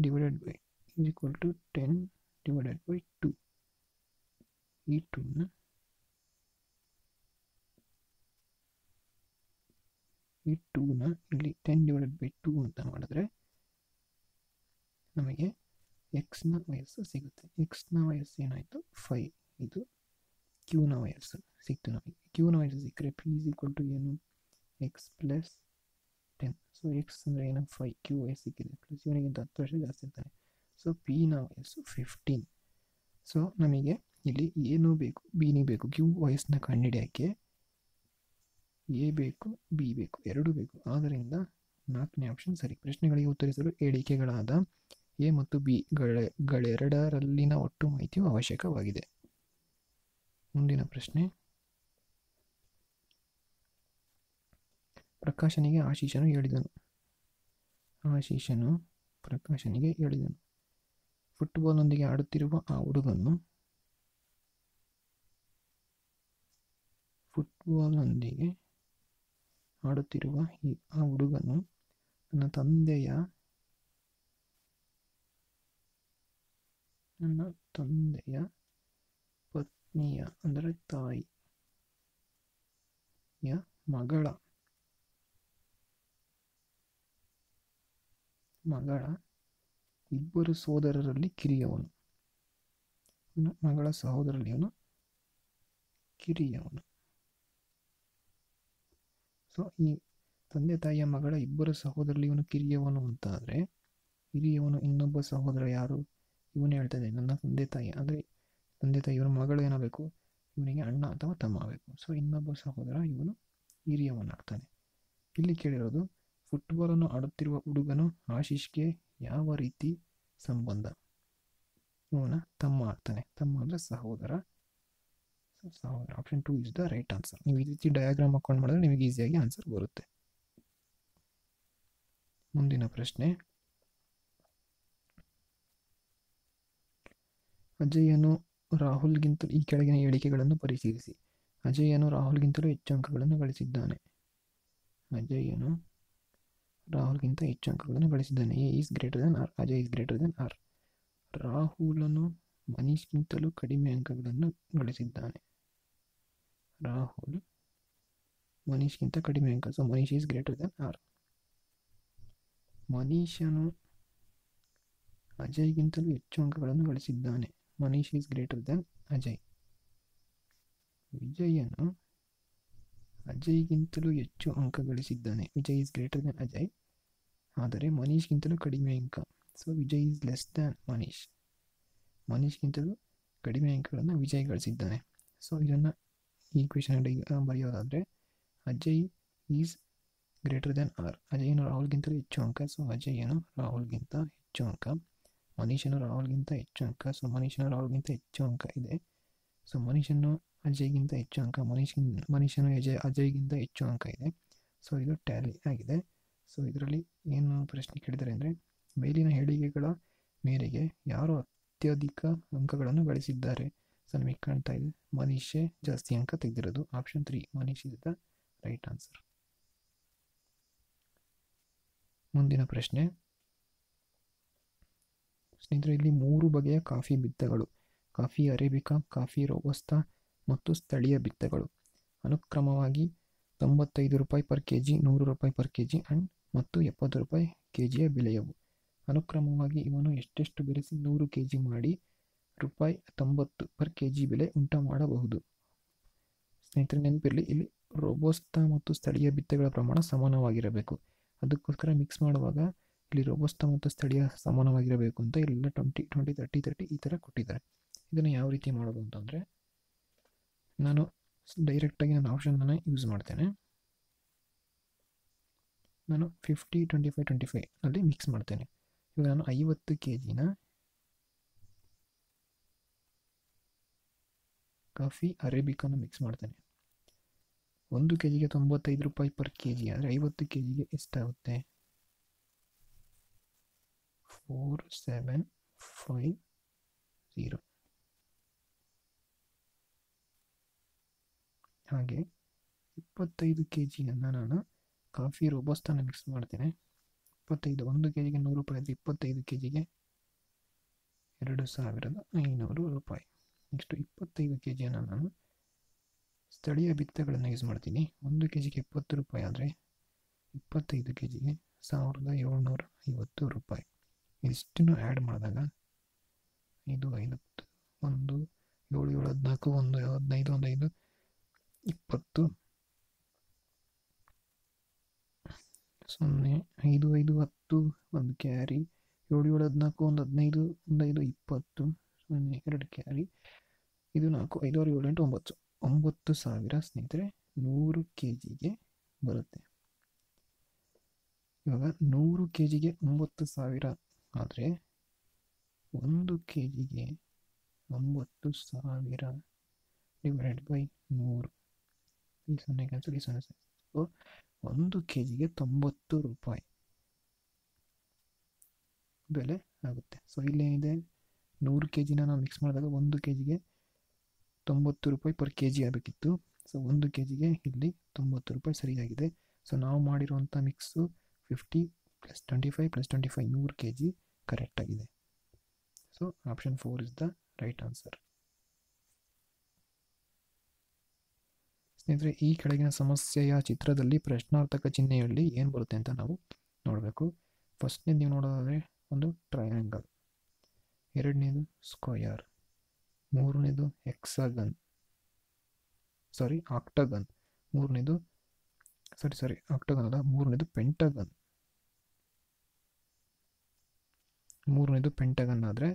10/2. ಈ 2ನ ಇಲ್ಲಿ 10/2 ಅಂತ ಮಾಡಿದ್ರೆ ನಮಗೆ ಎಕ್ಸ್ನ ವಯಸ್ಸು ಸಿಗುತ್ತೆ. ಎಕ್ಸ್ನ ವಯಸ್ಸು ಏನಾಯಿತು 5. ಇದು ಕ್ಯೂನ ವಯಸ್ಸು ಸಿಕ್ತು ನಮಗೆ. ಕ್ಯೂನ ವಯಸ್ಸು ಸಿಕ್ಕರೆ ಪಿ = ಏನು ಎಕ್ಸ್ + 10. ಸೊ ಎಕ್ಸ್ ಅಂದರೆ ಏನು 5, ಕ್ಯೂ ವಯಸ್ಸು ಸಿಕ್ಕಿದೆ, ಪ್ಲಸ್ ಇವನಿಗಿಂತ 10 ವರ್ಷ ಜಾಸ್ತಿ ಇರ್ತಾನೆ. ಸೊ ಪಿನ ವಯಸ್ಸು 15. ಸೊ ನಮಗೆ ಇಲ್ಲಿ ಏನೂ ಬೇಕು, ಬಿನಿ ಬೇಕು. ಕ್ಯೂ ವಯಸ್ಸನ್ನ ಕಂಡುಹಿಡಿಯೋಕ್ಕೆ ಎ ಬೇಕು, ಬಿ ಬೇಕು, ಎರಡೂ ಬೇಕು. ಆದ್ದರಿಂದ 4ನೇ ಆಪ್ಷನ್ ಸರಿ. ಪ್ರಶ್ನೆಗಳಿಗೆ ಉತ್ತರಿಸಲು ಹೇಳಿಕೆಗಳಾದ ಎ ಮತ್ತು ಬಿ ಗಳೆರಡರಲ್ಲಿನ ಒಟ್ಟು ಮಾಹಿತಿಯು ಅವಶ್ಯಕವಾಗಿದೆ. ಮುಂದಿನ ಪ್ರಶ್ನೆ, ಪ್ರಕಾಶನಿಗೆ ಆಶೀಷನು ಹೇಳಿದನು. ಪ್ರಕಾಶನಿಗೆ ಹೇಳಿದನು, ಫುಟ್ಬಾಲ್ನೊಂದಿಗೆ ಆಡುತ್ತಿರುವ ಆ ಹುಡುಗನು ನನ್ನ ತಂದೆಯ ಪತ್ನಿಯ ಅಂದರೆ ತಾಯಿಯ ಮಗಳ ಇಬ್ಬರು ಸೋದರರಲ್ಲಿ ಕಿರಿಯವನು. ಮಗಳ ಸಹೋದರಲ್ಲಿ ಇವನು ಕಿರಿಯವನು. ಸೊ ಈ ತಂದೆ ತಾಯಿಯ ಮಗಳ ಇಬ್ಬರು ಸಹೋದರಲ್ಲಿ ಇವನು ಕಿರಿಯವನು ಅಂತ ಆದರೆ ಹಿರಿಯವನು ಇನ್ನೊಬ್ಬ ಸಹೋದರ ಯಾರು? ಇವನು ಹೇಳ್ತಾ ಇದ್ದಾನೆ ನನ್ನ ತಂದೆ ತಾಯಿ. ಅಂದರೆ ತಂದೆ ತಾಯಿ ಇವನ ಮಗಳು ಏನಾಗಬೇಕು? ಇವನಿಗೆ ಅಣ್ಣ ಅಥವಾ ತಮ್ಮ ಆಗಬೇಕು. ಸೊ ಇನ್ನೊಬ್ಬ ಸಹೋದರ ಇವನು ಹಿರಿಯವನಾಗ್ತಾನೆ. ಇಲ್ಲಿ ಕೇಳಿರೋದು ಫುಟ್ಬಾಲನ್ನು ಆಡುತ್ತಿರುವ ಹುಡುಗನು ಆಶೀಶ್ಗೆ ಯಾವ ರೀತಿ ಸಂಬಂಧ? ಇವನ ತಮ್ಮ ಆಗ್ತಾನೆ. ತಮ್ಮ ಅಂದರೆ ಸಹೋದರ. ಸಹೋದರ. Option 2 is the right answer. ನೀವು ಈ ರೀತಿ ಡಯಾಗ್ರಾಮ್ ಹಾಕೊಂಡು ಮಾಡಿದ್ರೆ ನಿಮಗೆ ಈಸಿಯಾಗಿ ಆನ್ಸರ್ ಬರುತ್ತೆ. ಮುಂದಿನ ಪ್ರಶ್ನೆ, ಅಜಯನು ರಾಹುಲ್ಗಿಂತಲೂ ಈ ಕೆಳಗಿನ ಹೇಳಿಕೆಗಳನ್ನು ಪರಿಶೀಲಿಸಿ. ಅಜಯನು ರಾಹುಲ್ಗಿಂತಲೂ ಹೆಚ್ಚು ಅಂಕಗಳನ್ನು ಗಳಿಸಿದ್ದಾನೆ. ಅಜಯನು ರಾಹುಲ್ಗಿಂತ ಹೆಚ್ಚು ಅಂಕಗಳನ್ನು ಗಳಿಸಿದ್ದಾನೆ. A is greater than R. Ajay is greater than R. ರಾಹುಲನು ಮನೀಶ್ಗಿಂತಲೂ ಕಡಿಮೆ ಅಂಕಗಳನ್ನು ಗಳಿಸಿದ್ದಾನೆ. ರಾಹುಲ್ ಮನೀಶ್ಗಿಂತ ಕಡಿಮೆ ಅಂಕ. So Manish is greater than R. ಮನೀಶನು ಅಜಯ್ಗಿಂತಲೂ ಹೆಚ್ಚು ಅಂಕಗಳನ್ನು ಗಳಿಸಿದ್ದಾನೆ. Manish is greater than Ajay. ವಿಜಯನು ಅಜಯ್ಗಿಂತಲೂ ಹೆಚ್ಚು ಅಂಕ ಗಳಿಸಿದ್ದಾನೆ. Vijay is greater than Ajay. ಆದರೆ ಮನೀಶ್ಗಿಂತಲೂ ಕಡಿಮೆ ಅಂಕ. So Vijay is less than Manish. ಮನೀಶ್ಗಿಂತಲೂ ಕಡಿಮೆ ಅಂಕಗಳನ್ನು ವಿಜಯ್ ಗಳಿಸಿದ್ದಾನೆ. ಸೊ ಇದನ್ನು ಈ question ಬರೆಯೋದಾದರೆ Ajay is greater than R. ಅಜಯನು ರಾಹುಲ್ಗಿಂತಲೂ ಹೆಚ್ಚು ಅಂಕ. ಸೊ ಅಜಯನು ರಾಹುಲ್ಗಿಂತ ಹೆಚ್ಚು ಅಂಕ. ಮನೀಶನು ರಾಹುಲ್ಗಿಂತ ಹೆಚ್ಚು ಅಂಕ. ಸೊ ಮನೀಶನು ರಾಹುಲ್ಗಿಂತ ಹೆಚ್ಚು ಅಂಕ ಇದೆ. ಸೊ ಮನೀಶನು ಅಜಯ್ಗಿಂತ ಹೆಚ್ಚು ಅಂಕ. ಮನೀಶನು ಅಜಯ್ಗಿಂತ ಹೆಚ್ಚು ಅಂಕ ಇದೆ. ಸೊ ಇದು ಟ್ಯಾಲಿ ಆಗಿದೆ. ಸೊ ಇದರಲ್ಲಿ ಏನು ಪ್ರಶ್ನೆ ಕೇಳಿದ್ದಾರೆ ಅಂದರೆ, ಮೇಲಿನ ಹೇಳಿಕೆಗಳ ಮೇರೆಗೆ ಯಾರು ಅತ್ಯಧಿಕ ಅಂಕಗಳನ್ನು ಗಳಿಸಿದ್ದಾರೆ? ಸೊ ನಿಮಗೆ ಕಾಣ್ತಾ ಇದೆ ಮನೀಶೇ ಜಾಸ್ತಿ ಅಂಕ ತೆಗೆದಿರೋದು. Option 3 Manish is the right answer. ಮುಂದಿನ ಪ್ರಶ್ನೆ, ಸ್ನೇಹಿತರೆ ಇಲ್ಲಿ 3 ಬಗೆಯ ಕಾಫಿ ಬಿತ್ತಗಳು, ಕಾಫಿ ಅರೇಬಿಕಾ, ಕಾಫಿ ರೋಬಸ್ತಾ ಮತ್ತು ಸ್ಥಳೀಯ ಬಿತ್ತಗಳು ಅನುಕ್ರಮವಾಗಿ 95 ರೂಪಾಯಿ ಪರ್ kg, 100 ರೂಪಾಯಿ ಪರ್ kg ಮತ್ತು 70 ರೂಪಾಯಿ kgಯ ಬೆಲೆಯವು. ಅನುಕ್ರಮವಾಗಿ ಇವನು ಎಷ್ಟೆಷ್ಟು ಬೆರೆಸಿ 100 kg ಮಾಡಿ ರೂಪಾಯಿ 90 ಪರ್ kg ಬೆಲೆ ಉಂಟು ಮಾಡಬಹುದು? ಸ್ನೇಹಿತರೆ ನೆನಪಿರಲಿ, ಇಲ್ಲಿ ರೋಬೋಸ್ತಾ ಮತ್ತು ಸ್ಥಳೀಯ ಬಿತ್ತಗಳ ಪ್ರಮಾಣ ಸಮಾನವಾಗಿರಬೇಕು. ಅದಕ್ಕೋಸ್ಕರ ಮಿಕ್ಸ್ ಮಾಡುವಾಗ ಇಲ್ಲಿ ರೋಬೋಸ್ತಾ ಮತ್ತು ಸ್ಥಳೀಯ ಸಮಾನವಾಗಿರಬೇಕು ಅಂತ ಇಲ್ಲೆಲ್ಲ 20, 20, 30, 30 ಈ ಥರ ಕೊಟ್ಟಿದ್ದಾರೆ. ಇದನ್ನು ಯಾವ ರೀತಿ ಮಾಡೋದು ಅಂತಂದರೆ, ನಾನು ಡೈರೆಕ್ಟಾಗಿ ನನ್ನ ಆಪ್ಷನನ್ನು ಯೂಸ್ ಮಾಡ್ತೇನೆ. ನಾನು 50, 25, 25 ಅಲ್ಲಿ ಮಿಕ್ಸ್ ಮಾಡ್ತೇನೆ. ಇವಾಗ ನಾನು 50 kgನ ಕಾಫಿ ಅರೇಬಿಕಾನ ಮಿಕ್ಸ್ ಮಾಡ್ತೇನೆ. 1 kgಗೆ 95 ರೂಪಾಯಿ ಪರ್ kg ಆದರೆ 50 kgಗೆ ಎಷ್ಟಾಗುತ್ತೆ? 4750. ಹಾಗೆ 25 kgಯನ್ನು ನಾನು ಕಾಫಿ ರೋಬಸ್ತಾನ ಮಿಕ್ಸ್ ಮಾಡ್ತೇನೆ. 25 1 kgಗೆ 100 ರೂಪಾಯಿ ಆದರೆ 25 kgಗೆ 2500 ರೂಪಾಯಿ. ನೆಕ್ಸ್ಟ್ 25 kgಯನ್ನು ನಾನು ಸ್ಥಳೀಯ ಬಿತ್ತಗಳನ್ನು ಯೂಸ್ ಮಾಡ್ತೀನಿ. 1 kgಗೆ 70 ರೂಪಾಯಿ ಆದರೆ 25 kgಗೆ 1750 ರೂಪಾಯಿ. ಇಷ್ಟನ್ನು ಆ್ಯಡ್ ಮಾಡಿದಾಗ 5, 5, 1, 7, 7, 14, 1, 15, 1, 5, 20, 0, 5, 5, 10, 1 ಕ್ಯಾರಿ, 7, 7, 14, 1, 15, 1, 5, 20, 0, 2 ಕ್ಯಾರಿ, ಇದು 4, 5, 6, 7, 8, 9, 9000 ಸ್ನೇಹಿತರೆ 100 kgಗೆ ಬರುತ್ತೆ. ಇವಾಗ 100 kgಗೆ 9000 ಆದರೆ 1 kgಗೆ 9000 ಡಿವೈಡೆಡ್ ಬೈ 100, ಈ 0 ಕ್ಯಾನ್ಸಲ್, ಈ 0. ಸೊ 1 kgಗೆ 90 ರೂಪಾಯಿ ಬೆಲೆ ಆಗುತ್ತೆ. ಸೊ ಇಲ್ಲೇನಿದೆ, 100 kgನ ನಾವು ಮಿಕ್ಸ್ ಮಾಡಿದಾಗ 1 kgಗೆ 90 ರೂಪಾಯಿ ಪರ್ kg ಆಗಬೇಕಿತ್ತು. ಸೊ 1 kgಗೆ ಇಲ್ಲಿ 90 ರೂಪಾಯಿ ಸರಿಯಾಗಿದೆ. ಸೊ ನಾವು ಮಾಡಿರುವಂಥ ಮಿಕ್ಸು 50 + 25 + 25 100 kg ಕರೆಕ್ಟಾಗಿದೆ. So option 4 is the right answer. ಸ್ನೇಹಿತರೆ ಈ ಕೆಳಗಿನ ಸಮಸ್ಯೆಯ ಚಿತ್ರದಲ್ಲಿ ಪ್ರಶ್ನಾರ್ಥಕ ಚಿಹ್ನೆಯಲ್ಲಿ ಏನು ಬರುತ್ತೆ ಅಂತ ನಾವು ನೋಡಬೇಕು. ಫಸ್ಟ್ನೇ ನೀವು ನೋಡೋದಾದರೆ ಒಂದು ಟ್ರಯಾಂಗಲ್, ಎರಡನೇದು ಸ್ಕ್ವಯರ್, ಮೂರನೇದು ಹೆಕ್ಸಾಗನ್, ಆಕ್ಟಗನ್, ಮೂರನೇದು ಆಕ್ಟಗನ್ ಅಲ್ಲ, ಮೂರನೇದು ಪೆಂಟಗನ್ ಆದರೆ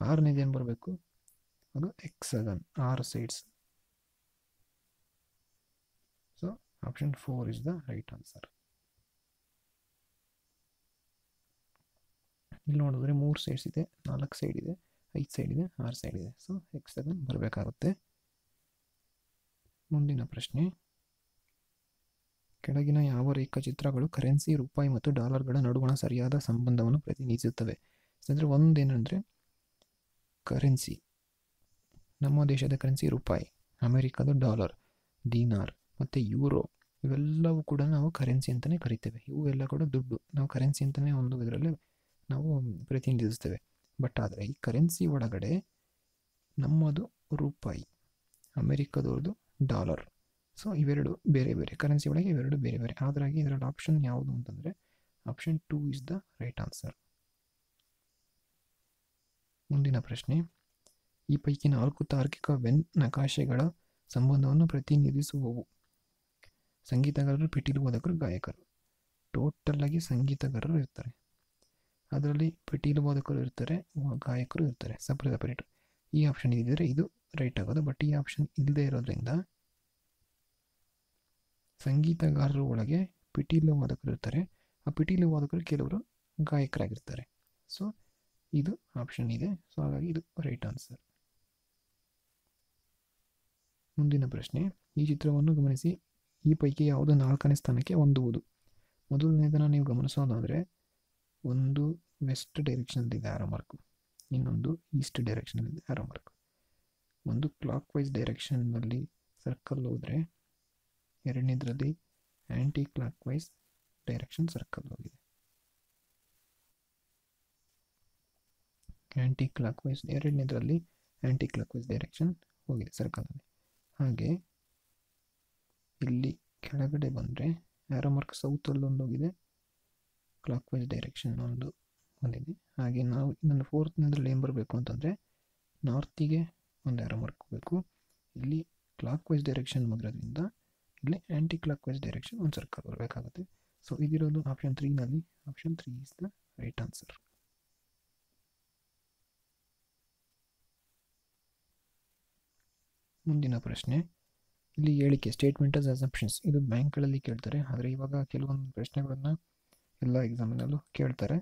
ಆರನೇದು ಏನು ಬರಬೇಕು, ಅದು ಹೆಕ್ಸಾಗನ್, 6 sides. So option 4 is the right answer. ಇಲ್ಲಿ ನೋಡಿದ್ರೆ 3 ಸೈಡ್ಸ್ ಇದೆ, 4 ಸೈಡ್ ಇದೆ, 5 ಸೈಡ್ ಇದೆ, 6 ಸೈಡ್ ಇದೆ. ಸೊ ಹೆಕ್ಸಾಗನ್ ಬರಬೇಕಾಗುತ್ತೆ. ಮುಂದಿನ ಪ್ರಶ್ನೆ, ಕೆಳಗಿನ ಯಾವ ರೇಖಾಚಿತ್ರಗಳು ಕರೆನ್ಸಿ ರೂಪಾಯಿ ಮತ್ತು ಡಾಲರ್ಗಳ ನಡುವಣ ಸರಿಯಾದ ಸಂಬಂಧವನ್ನು ಪ್ರತಿನಿಧಿಸುತ್ತವೆ? ಅಂದರೆ ಒಂದೇನೆಂದರೆ ಕರೆನ್ಸಿ, ನಮ್ಮ ದೇಶದ ಕರೆನ್ಸಿ ರೂಪಾಯಿ, ಅಮೆರಿಕದ ಡಾಲರ್, ದಿನಾರ್ ಮತ್ತು ಯೂರೋ, ಇವೆಲ್ಲವೂ ಕೂಡ ನಾವು ಕರೆನ್ಸಿ ಅಂತಲೇ ಕರಿತೇವೆ. ಇವು ಎಲ್ಲ ಕೂಡ ದುಡ್ಡು, ನಾವು ಕರೆನ್ಸಿ ಅಂತಲೇ ಒಂದು ಇದರಲ್ಲಿ ನಾವು ಪ್ರತಿನಿಧಿಸ್ತೇವೆ. ಬಟ್ ಆದರೆ ಈ ಕರೆನ್ಸಿ ಒಳಗಡೆ ನಮ್ಮದು ರೂಪಾಯಿ, ಅಮೆರಿಕದವ್ರದ್ದು ಡಾಲರ್. ಸೊ ಇವೆರಡು ಬೇರೆ ಬೇರೆ, ಕರೆನ್ಸಿ ಒಳಗೆ ಇವೆರಡು ಬೇರೆ ಬೇರೆ. ಆದ್ರಾಗಿ ಇದರಲ್ಲಿ ಆಪ್ಷನ್ ಯಾವುದು ಅಂತಂದರೆ option 2 is the right answer. ಮುಂದಿನ ಪ್ರಶ್ನೆ, ಈ ಪೈಕಿ 4 ತಾರ್ಕಿಕ ವೆನ್ ನಕಾಶೆಗಳ ಸಂಬಂಧವನ್ನು ಪ್ರತಿನಿಧಿಸುವವು? ಸಂಗೀತಗಾರರು, ಪಿಟೀಲು ವಾದಕರು, ಗಾಯಕರು. ಟೋಟಲ್ ಆಗಿ ಸಂಗೀತಗಾರರು ಇರ್ತಾರೆ, ಅದರಲ್ಲಿ ಪಿಟೀಲು ವಾದಕರು ಇರ್ತಾರೆ, ಗಾಯಕರು ಇರ್ತಾರೆ, ಸಪರೇಟ್. ಈ ಆಪ್ಷನ್ ಇದ್ದರೆ ಇದು ರೈಟ್ ಆಗೋದು. ಬಟ್ ಈ ಆಪ್ಷನ್ ಇಲ್ಲದೆ ಇರೋದ್ರಿಂದ ಸಂಗೀತಗಾರರ ಒಳಗೆ ಪಿಟೀಲು ವಾದಕರು ಇರ್ತಾರೆ, ಆ ಪಿಟೀಲು ವಾದಕರು ಕೆಲವರು ಗಾಯಕರಾಗಿರ್ತಾರೆ. ಸೊ ಇದು ಆಪ್ಷನ್ ಇದೆ. ಸೊ ಹಾಗಾಗಿ ಇದು ರೈಟ್ ಆನ್ಸರ್. ಮುಂದಿನ ಪ್ರಶ್ನೆ, ಈ ಚಿತ್ರವನ್ನು ಗಮನಿಸಿ, ಈ ಪೈಕಿ ಯಾವುದು 4ನೇ ಸ್ಥಾನಕ್ಕೆ ಹೊಂದುವುದು? ಮೊದಲನೇದನ್ನು ನೀವು ಗಮನಿಸೋದಾದರೆ, ಒಂದು ವೆಸ್ಟ್ ಡೈರೆಕ್ಷನಲ್ಲಿದೆ ಆರೋ ಮಾರ್ಕು, ಇನ್ನೊಂದು ಈಸ್ಟ್ ಡೈರೆಕ್ಷನಲ್ಲಿದೆ ಆರೋ ಮಾರ್ಕು, ಒಂದು ಕ್ಲಾಕ್ ವೈಸ್ ಡೈರೆಕ್ಷನ್ನಲ್ಲಿ ಸರ್ಕಲ್ ಹೋದರೆ, ಎರಡನೇದರಲ್ಲಿ anticlockwise direction circle ಹೋಗಿದೆ. ಎರಡನೇದರಲ್ಲಿ ಆ್ಯಂಟಿ ಕ್ಲಾಕ್ ವೈಸ್ ಡೈರೆಕ್ಷನ್ ಹೋಗಿದೆ ಸರ್ಕಲಲ್ಲಿ. ಹಾಗೆ ಇಲ್ಲಿ ಕೆಳಗಡೆ ಬಂದರೆ ಆರೋ ಮಾರ್ಕ್ ಸೌತಲ್ಲಿ ಒಂದು ಹೋಗಿದೆ, ಕ್ಲಾಕ್ ವೈಸ್ ಡೈರೆಕ್ಷನ್ ಒಂದು ಬಂದಿದೆ. ಹಾಗೆ ನಾವು ಇನ್ನೊಂದು 4ನೇದ್ರಲ್ಲಿ ಏನು ಬರಬೇಕು ಅಂತಂದರೆ ನಾರ್ತಿಗೆ ಒಂದು ಆರೋ ಮಾರ್ಕ್ ಬೇಕು. ಇಲ್ಲಿ ಕ್ಲಾಕ್ ವೈಸ್ ಡೈರೆಕ್ಷನ್ ಬರೋದ್ರಿಂದ ಇಲ್ಲಿ ಆ್ಯಂಟಿ ಕ್ಲಾಕ್ ವೈಸ್ ಡೈರೆಕ್ಷನ್ ಒಂದು ಸರ್ಕಲ್ ಬರಬೇಕಾಗುತ್ತೆ. ಸೊ ಇದಿರೋದು ಆಪ್ಷನ್ 3ನಲ್ಲಿ. Option 3 is the right answer. ಮುಂದಿನ ಪ್ರಶ್ನೆ, ಇಲ್ಲಿ ಹೇಳಿಕೆ ಸ್ಟೇಟ್ಮೆಂಟ್ ಆಸ್ ಅಸಂಪ್ಷನ್ಸ್, ಇದು ಬ್ಯಾಂಕ್ಗಳಲ್ಲಿ ಕೇಳ್ತಾರೆ. ಆದರೆ ಇವಾಗ ಕೆಲವೊಂದು ಪ್ರಶ್ನೆಗಳನ್ನು ಎಲ್ಲ ಎಕ್ಸಾಮಿನಲ್ಲೂ ಕೇಳ್ತಾರೆ.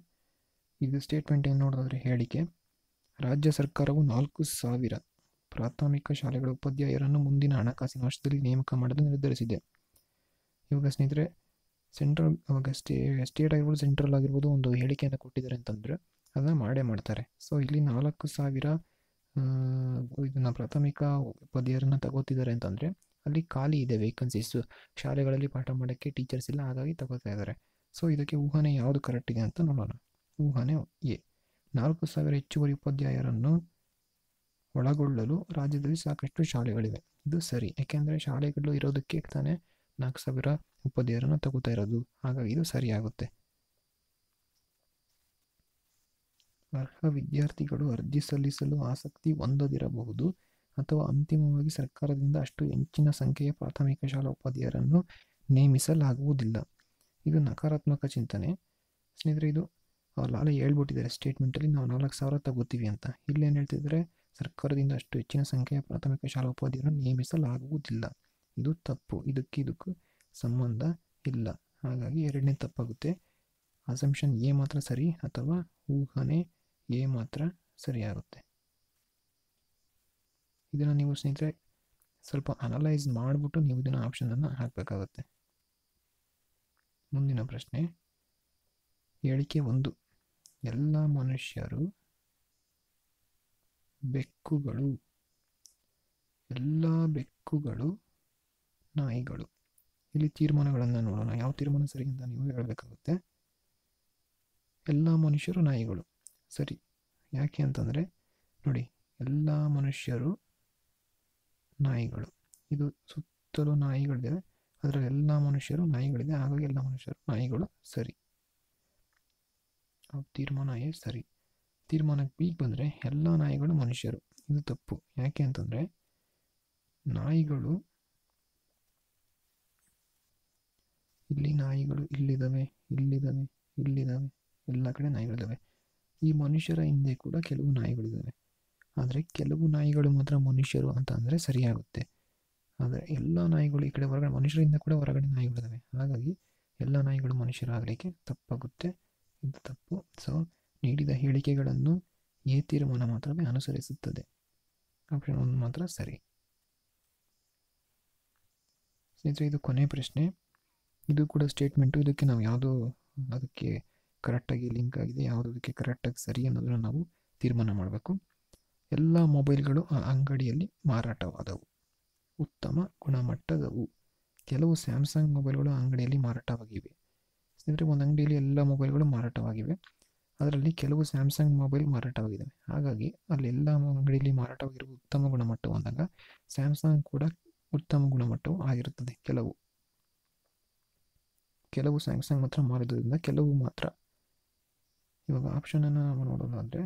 ಇದು ಸ್ಟೇಟ್ಮೆಂಟ್ ಏನು ನೋಡೋದಾದರೆ, ಹೇಳಿಕೆ, ರಾಜ್ಯ ಸರ್ಕಾರವು 4,000 ಪ್ರಾಥಮಿಕ ಶಾಲೆಗಳ ಉಪಾಧ್ಯಾಯರನ್ನು ಮುಂದಿನ ಹಣಕಾಸಿನ ವರ್ಷದಲ್ಲಿ ನೇಮಕ ಮಾಡಲು ನಿರ್ಧರಿಸಿದೆ. ಇವಾಗ ಸ್ನೇಹಿತರೆ, ಸೆಂಟ್ರಲ್ ಅವಾಗ ಸ್ಟೇಟ್ ಆಗಿರ್ಬೋದು, ಸೆಂಟ್ರಲ್ ಆಗಿರ್ಬೋದು, ಒಂದು ಹೇಳಿಕೆಯನ್ನು ಕೊಟ್ಟಿದ್ದಾರೆ ಅಂತಂದರೆ ಅದನ್ನು ಮಾಡೇ ಮಾಡ್ತಾರೆ. ಸೊ ಇಲ್ಲಿ 4,000 ಇದನ್ನು ಪ್ರಾಥಮಿಕ ಉಪಾಧ್ಯಾಯರನ್ನು ತಗೋತಿದ್ದಾರೆ ಅಂತಂದರೆ ಅಲ್ಲಿ ಖಾಲಿ ಇದೆ ವೇಕನ್ಸೀಸು, ಶಾಲೆಗಳಲ್ಲಿ ಪಾಠ ಮಾಡೋಕ್ಕೆ ಟೀಚರ್ಸ್ ಇಲ್ಲ, ಹಾಗಾಗಿ ತಗೋತಾ ಇದ್ದಾರೆ. ಸೊ ಇದಕ್ಕೆ ಊಹನೆ ಯಾವುದು ಕರೆಕ್ಟ್ ಇದೆ ಅಂತ ನೋಡೋಣ. ಊಹನೆ ಎ, 4,000 ಹೆಚ್ಚುವರಿ ಉಪಾಧ್ಯಾಯರನ್ನು ಒಳಗೊಳ್ಳಲು ರಾಜ್ಯದಲ್ಲಿ ಸಾಕಷ್ಟು ಶಾಲೆಗಳಿವೆ. ಇದು ಸರಿ, ಯಾಕೆಂದರೆ ಶಾಲೆಗಳು ಇರೋದಕ್ಕೆ ತಾನೇ 4,000 ಉಪಾಧ್ಯಾಯರನ್ನು ತಗೋತಾ ಇರೋದು, ಹಾಗಾಗಿ ಇದು ಸರಿಯಾಗುತ್ತೆ. ಅರ್ಹ ವಿದ್ಯಾರ್ಥಿಗಳು ಅರ್ಜಿ ಸಲ್ಲಿಸಲು ಆಸಕ್ತಿ ಹೊಂದದಿರಬಹುದು ಅಥವಾ ಅಂತಿಮವಾಗಿ ಸರ್ಕಾರದಿಂದ ಅಷ್ಟು ಹೆಚ್ಚಿನ ಸಂಖ್ಯೆಯ ಪ್ರಾಥಮಿಕ ಶಾಲಾ ಉಪಾಧ್ಯಾಯರನ್ನು ನೇಮಿಸಲಾಗುವುದಿಲ್ಲ. ಇದು ನಕಾರಾತ್ಮಕ ಚಿಂತನೆ ಸ್ನೇಹಿತರೆ. ಇದು ಲಾಲೆ ಹೇಳ್ಬಿಟ್ಟಿದ್ದಾರೆ ಸ್ಟೇಟ್ಮೆಂಟಲ್ಲಿ, ನಾವು 4,000 ತಗೋತೀವಿ ಅಂತ. ಇಲ್ಲೇನು ಹೇಳ್ತಿದ್ದಾರೆ, ಸರ್ಕಾರದಿಂದ ಅಷ್ಟು ಹೆಚ್ಚಿನ ಸಂಖ್ಯೆಯ ಪ್ರಾಥಮಿಕ ಶಾಲಾ ಉಪಾಧ್ಯಾಯರನ್ನು ನೇಮಿಸಲಾಗುವುದಿಲ್ಲ. ಇದು ತಪ್ಪು, ಇದಕ್ಕೂ ಸಂಬಂಧ ಇಲ್ಲ. ಹಾಗಾಗಿ ಎರಡನೇ ತಪ್ಪಾಗುತ್ತೆ. ಅಸಂಪ್ಷನ್ ಎ ಮಾತ್ರ ಸರಿ, ಅಥವಾ ಊಹನೆ ಎ ಮಾತ್ರ ಸರಿಯಾಗುತ್ತೆ. ಇದನ್ನು ನೀವು ಸ್ನೇಹಿತರೆ ಸ್ವಲ್ಪ ಅನಲೈಸ್ ಮಾಡಿಬಿಟ್ಟು ನೀವು ಇದನ್ನು ಆಪ್ಷನನ್ನು ಹಾಕಬೇಕಾಗುತ್ತೆ. ಮುಂದಿನ ಪ್ರಶ್ನೆ, ಹೇಳಿಕೆ 1, ಎಲ್ಲ ಮನುಷ್ಯರು ಬೆಕ್ಕುಗಳು, ಎಲ್ಲ ಬೆಕ್ಕುಗಳು ನಾಯಿಗಳು. ಇಲ್ಲಿ ತೀರ್ಮಾನಗಳನ್ನು ನೋಡೋಣ, ಯಾವ ತೀರ್ಮಾನ ಸರಿ ಅಂತ ನೀವು ಹೇಳಬೇಕಾಗುತ್ತೆ. ಎಲ್ಲ ಮನುಷ್ಯರು ನಾಯಿಗಳು ಸರಿ. ಯಾಕೆ ಅಂತಂದರೆ ನೋಡಿ, ಎಲ್ಲ ಮನುಷ್ಯರು ನಾಯಿಗಳು, ಇದು ಸುತ್ತಲೂ ನಾಯಿಗಳಿದೆ, ಅದರಲ್ಲಿ ಎಲ್ಲ ಮನುಷ್ಯರು ನಾಯಿಗಳಿದೆ, ಹಾಗಾಗಿ ಎಲ್ಲ ಮನುಷ್ಯರು ನಾಯಿಗಳು ಸರಿ. ತೀರ್ಮಾನ ಎ ಸರಿ. ತೀರ್ಮಾನ ಬಿ ಬಂದರೆ ಎಲ್ಲ ನಾಯಿಗಳು ಮನುಷ್ಯರು. ಇದು ತಪ್ಪು. ಯಾಕೆ ಅಂತಂದರೆ ನಾಯಿಗಳು ಇಲ್ಲಿ ನಾಯಿಗಳು ಇಲ್ಲಿದ್ದಾವೆ, ಇಲ್ಲಿದ್ದಾವೆ, ಇಲ್ಲಿದ್ದಾವೆ, ಎಲ್ಲ ಕಡೆ ನಾಯಿಗಳಿದ್ದಾವೆ. ಈ ಮನುಷ್ಯರ ಹಿಂದೆ ಕೂಡ ಕೆಲವು ನಾಯಿಗಳಿದ್ದಾವೆ. ಆದರೆ ಕೆಲವು ನಾಯಿಗಳು ಮಾತ್ರ ಮನುಷ್ಯರು ಅಂತ ಅಂದರೆ ಸರಿಯಾಗುತ್ತೆ. ಆದರೆ ಎಲ್ಲ ನಾಯಿಗಳು ಈ ಕಡೆ ಹೊರಗಡೆ, ಮನುಷ್ಯರಿಂದ ಕೂಡ ಹೊರಗಡೆ ನಾಯಿಗಳಿದ್ದಾವೆ. ಹಾಗಾಗಿ ಎಲ್ಲ ನಾಯಿಗಳು ಮನುಷ್ಯರಾಗಲಿಕ್ಕೆ ತಪ್ಪಾಗುತ್ತೆ. ಇದು ತಪ್ಪು. ಸೊ ನೀಡಿದ ಹೇಳಿಕೆಗಳನ್ನು ಎ ತೀರ್ಮಾನ ಮಾತ್ರವೇ ಅನುಸರಿಸುತ್ತದೆ. ಆಪ್ಷನ್ 1 ಮಾತ್ರ ಸರಿ. ಸ್ನೇಹಿತರೆ, ಇದು ಕೊನೆ ಪ್ರಶ್ನೆ. ಇದು ಕೂಡ ಸ್ಟೇಟ್ಮೆಂಟು. ಇದಕ್ಕೆ ನಾವು ಯಾವುದೋ ಅದಕ್ಕೆ ಕರೆಕ್ಟಾಗಿ ಲಿಂಕ್ ಆಗಿದೆ, ಯಾವುದು ಅದಕ್ಕೆ ಕರೆಕ್ಟಾಗಿ ಸರಿ ಅನ್ನೋದನ್ನು ನಾವು ತೀರ್ಮಾನ ಮಾಡಬೇಕು. ಎಲ್ಲ ಮೊಬೈಲ್ಗಳು ಆ ಅಂಗಡಿಯಲ್ಲಿ ಮಾರಾಟವಾದವು. ಉತ್ತಮ ಗುಣಮಟ್ಟದವು. ಕೆಲವು ಸ್ಯಾಮ್ಸಂಗ್ ಮೊಬೈಲ್ಗಳು ಅಂಗಡಿಯಲ್ಲಿ ಮಾರಾಟವಾಗಿವೆ. ಸ್ನೇಹಿತರೆ, ಒಂದು ಅಂಗಡಿಯಲ್ಲಿ ಎಲ್ಲ ಮೊಬೈಲ್ಗಳು ಮಾರಾಟವಾಗಿವೆ. ಅದರಲ್ಲಿ ಕೆಲವು ಸ್ಯಾಮ್ಸಂಗ್ ಮೊಬೈಲ್ ಮಾರಾಟವಾಗಿದ್ದಾವೆ. ಹಾಗಾಗಿ ಅಲ್ಲಿ ಎಲ್ಲ ಅಂಗಡಿಯಲ್ಲಿ ಮಾರಾಟವಾಗಿರುವ ಉತ್ತಮ ಗುಣಮಟ್ಟವು ಅಂದಾಗ ಸ್ಯಾಮ್ಸಂಗ್ ಕೂಡ ಉತ್ತಮ ಗುಣಮಟ್ಟವು ಆಗಿರುತ್ತದೆ. ಕೆಲವು ಸ್ಯಾಮ್ಸಂಗ್ ಮಾತ್ರ ಮಾರಿದ್ರಿಂದ ಕೆಲವು ಮಾತ್ರ. ಇವಾಗ ಆಪ್ಷನನ್ನು ನಾವು ನೋಡೋದಾದರೆ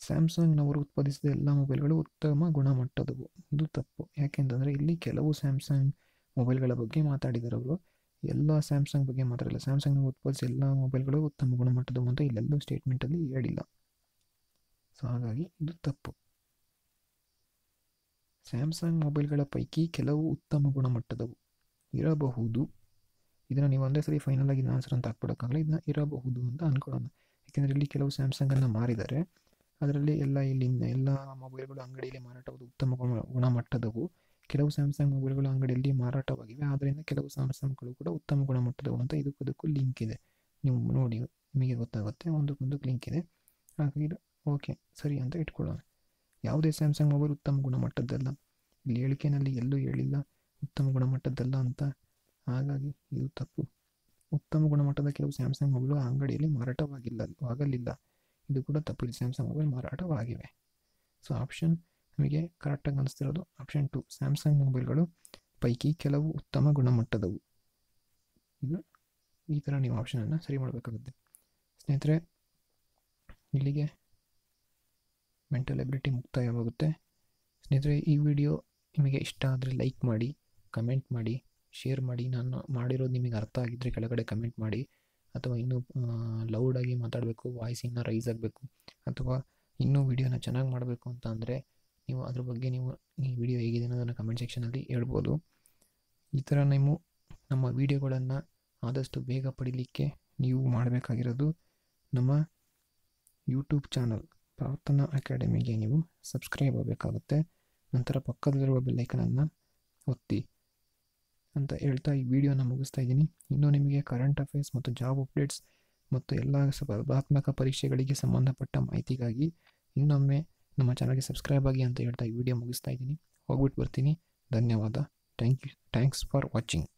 ಸ್ಯಾಮ್ಸಂಗ್ನವರು ಉತ್ಪಾದಿಸಿದ ಎಲ್ಲ ಮೊಬೈಲ್ಗಳು ಉತ್ತಮ ಗುಣಮಟ್ಟದವು. ಇದು ತಪ್ಪು. ಯಾಕೆಂತಂದರೆ ಇಲ್ಲಿ ಕೆಲವು ಸ್ಯಾಮ್ಸಂಗ್ ಮೊಬೈಲ್ಗಳ ಬಗ್ಗೆ ಮಾತಾಡಿದ್ದಾರೆ ಅವರು. ಎಲ್ಲ ಸ್ಯಾಮ್ಸಂಗ್ ಬಗ್ಗೆ ಮಾತಾಡಿಲ್ಲ. ಸ್ಯಾಮ್ಸಂಗ್ನವರು ಉತ್ಪಾದಿಸಿದ ಎಲ್ಲ ಮೊಬೈಲ್ಗಳು ಉತ್ತಮ ಗುಣಮಟ್ಟದವು ಅಂತ ಇಲ್ಲೆಲ್ಲೂ ಸ್ಟೇಟ್ಮೆಂಟಲ್ಲಿ ಹೇಳಿಲ್ಲ. ಸೊ ಹಾಗಾಗಿ ಇದು ತಪ್ಪು. ಸ್ಯಾಮ್ಸಂಗ್ ಮೊಬೈಲ್ಗಳ ಪೈಕಿ ಕೆಲವು ಉತ್ತಮ ಗುಣಮಟ್ಟದವು ಇರಬಹುದು. ಇದನ್ನು ನೀವು ಒಂದೇ ಸರಿ ಫೈನಲ್ ಆಗಿ ಆನ್ಸರ್ ಅಂತ ಹಾಕ್ಬಿಡೋಕ್ಕಾಗಲ್ಲ. ಇದನ್ನ ಇರಬಹುದು ಅಂತ ಅಂದ್ಕೊಳ್ಳೋಣ. ಯಾಕೆಂದರೆ ಇಲ್ಲಿ ಕೆಲವು ಸ್ಯಾಮ್ಸಂಗನ್ನು ಮಾರಿದ್ದಾರೆ. ಅದರಲ್ಲಿ ಎಲ್ಲ ಮೊಬೈಲ್ಗಳು ಅಂಗಡಿಯಲ್ಲಿ ಮಾರಾಟವಾದ ಉತ್ತಮ ಗುಣಮಟ್ಟದವು. ಕೆಲವು ಸ್ಯಾಮ್ಸಂಗ್ ಮೊಬೈಲ್ಗಳು ಅಂಗಡಿಯಲ್ಲಿ ಮಾರಾಟವಾಗಿವೆ. ಆದ್ದರಿಂದ ಕೆಲವು ಸ್ಯಾಮ್ಸಂಗ್ಗಳು ಕೂಡ ಉತ್ತಮ ಗುಣಮಟ್ಟದವು ಅಂತ ಇದಕ್ಕೂ ಲಿಂಕ್ ಇದೆ. ನೀವು ನೋಡಿ, ನಿಮಗೆ ಗೊತ್ತಾಗುತ್ತೆ. ಒಂದಕ್ಕೊಂದಕ್ಕೆ ಲಿಂಕ್ ಇದೆ. ಹಾಗಾಗಿ ಇದು ಓಕೆ ಸರಿ ಅಂತ ಇಟ್ಕೊಳ್ಳೋಣ. ಯಾವುದೇ ಸ್ಯಾಮ್ಸಂಗ್ ಮೊಬೈಲ್ ಉತ್ತಮ ಗುಣಮಟ್ಟದ್ದಲ್ಲ. ಇಲ್ಲಿ ಹೇಳಿಕೆಯಲ್ಲಿ ಎಲ್ಲೂ ಹೇಳಿಲ್ಲ ಉತ್ತಮ ಗುಣಮಟ್ಟದ್ದಲ್ಲ ಅಂತ. ಹಾಗಾಗಿ ಇದು ತಪ್ಪು. ಉತ್ತಮ ಗುಣಮಟ್ಟದ ಕೆಲವು ಸ್ಯಾಮ್ಸಂಗ್ ಮೊಬೈಲು ಅಂಗಡಿಯಲ್ಲಿ ಮಾರಾಟವಾಗಲಿಲ್ಲ. ಇದು ಕೂಡ ತಪ್ಪು. ಇಲ್ಲಿ ಸ್ಯಾಮ್ಸಂಗ್ ಮೊಬೈಲ್ ಮಾರಾಟವಾಗಿವೆ. ಸೊ ಆಪ್ಷನ್ ನಮಗೆ ಕರೆಕ್ಟಾಗಿ ಅನಿಸ್ತಿರೋದು ಆಪ್ಷನ್ 2. ಸ್ಯಾಮ್ಸಂಗ್ ಮೊಬೈಲ್ಗಳು ಪೈಕಿ ಕೆಲವು ಉತ್ತಮ ಗುಣಮಟ್ಟದವು. ಇದು ಈ ಥರ ನೀವು ಆಪ್ಷನನ್ನು ಸರಿ ಮಾಡಬೇಕಾಗುತ್ತೆ. ಸ್ನೇಹಿತರೆ, ಇಲ್ಲಿಗೆ ಮೆಂಟಲ್ ಎಬಿಲಿಟಿ ಮುಕ್ತಾಯವಾಗುತ್ತೆ. ಸ್ನೇಹಿತರೆ, ಈ ವಿಡಿಯೋ ನಿಮಗೆ ಇಷ್ಟ ಆದರೆ ಲೈಕ್ ಮಾಡಿ, ಕಮೆಂಟ್ ಮಾಡಿ, ಶೇರ್ ಮಾಡಿ. ನಾನು ಮಾಡಿರೋದು ನಿಮಗೆ ಅರ್ಥ ಆಗಿದ್ದರೆ ಕೆಳಗಡೆ ಕಮೆಂಟ್ ಮಾಡಿ. ಅಥವಾ ಇನ್ನೂ ಲೌಡಾಗಿ ಮಾತಾಡಬೇಕು, ವಾಯ್ಸ್ ಇನ್ನೂ ರೈಸ್ ಆಗಬೇಕು, ಅಥವಾ ಇನ್ನೂ ವಿಡಿಯೋನ ಚೆನ್ನಾಗಿ ಮಾಡಬೇಕು ಅಂತ ಅಂದರೆ ನೀವು ಅದ್ರ ಬಗ್ಗೆ ನೀವು ಈ ವಿಡಿಯೋ ಹೇಗಿದೆ ಅನ್ನೋದನ್ನು ಕಮೆಂಟ್ ಸೆಕ್ಷನಲ್ಲಿ ಹೇಳ್ಬೋದು. ಈ ಥರ ನೀವು ನಮ್ಮ ವಿಡಿಯೋಗಳನ್ನು ಆದಷ್ಟು ಬೇಗ ಪಡೀಲಿಕ್ಕೆ ನೀವು ಮಾಡಬೇಕಾಗಿರೋದು ನಮ್ಮ ಯೂಟ್ಯೂಬ್ ಚಾನಲ್ ಪ್ರಾರ್ಥನಾ ಅಕಾಡೆಮಿಗೆ ನೀವು ಸಬ್ಸ್ಕ್ರೈಬ್ ಆಗಬೇಕಾಗುತ್ತೆ. ನಂತರ ಪಕ್ಕದಲ್ಲಿರುವ ಬೆಲ್ಲೈಕನನ್ನು ಒತ್ತಿ ಅಂತ ಹೇಳ್ತಾ ಈ ವಿಡಿಯೋನ ಮುಗಿಸ್ತಾ ಇದ್ದೀನಿ. ಇನ್ನೂ ನಿಮಗೆ ಕರೆಂಟ್ ಅಫೇರ್ಸ್ ಮತ್ತು ಜಾಬ್ ಅಪ್ಡೇಟ್ಸ್ ಮತ್ತು ಎಲ್ಲ ಸ್ಪರ್ಧಾತ್ಮಕ ಪರೀಕ್ಷೆಗಳಿಗೆ ಸಂಬಂಧಪಟ್ಟ ಮಾಹಿತಿಗಾಗಿ ಇನ್ನೊಮ್ಮೆ ನಮ್ಮ ಚಾನಲ್ಗೆ ಸಬ್ಸ್ಕ್ರೈಬ್ ಆಗಿ ಅಂತ ಹೇಳ್ತಾ ಈ ವಿಡಿಯೋ ಮುಗಿಸ್ತಾ ಇದ್ದೀನಿ. ಹೋಗ್ಬಿಟ್ಟು ಬರ್ತೀನಿ. ಧನ್ಯವಾದ. Thanks for watching.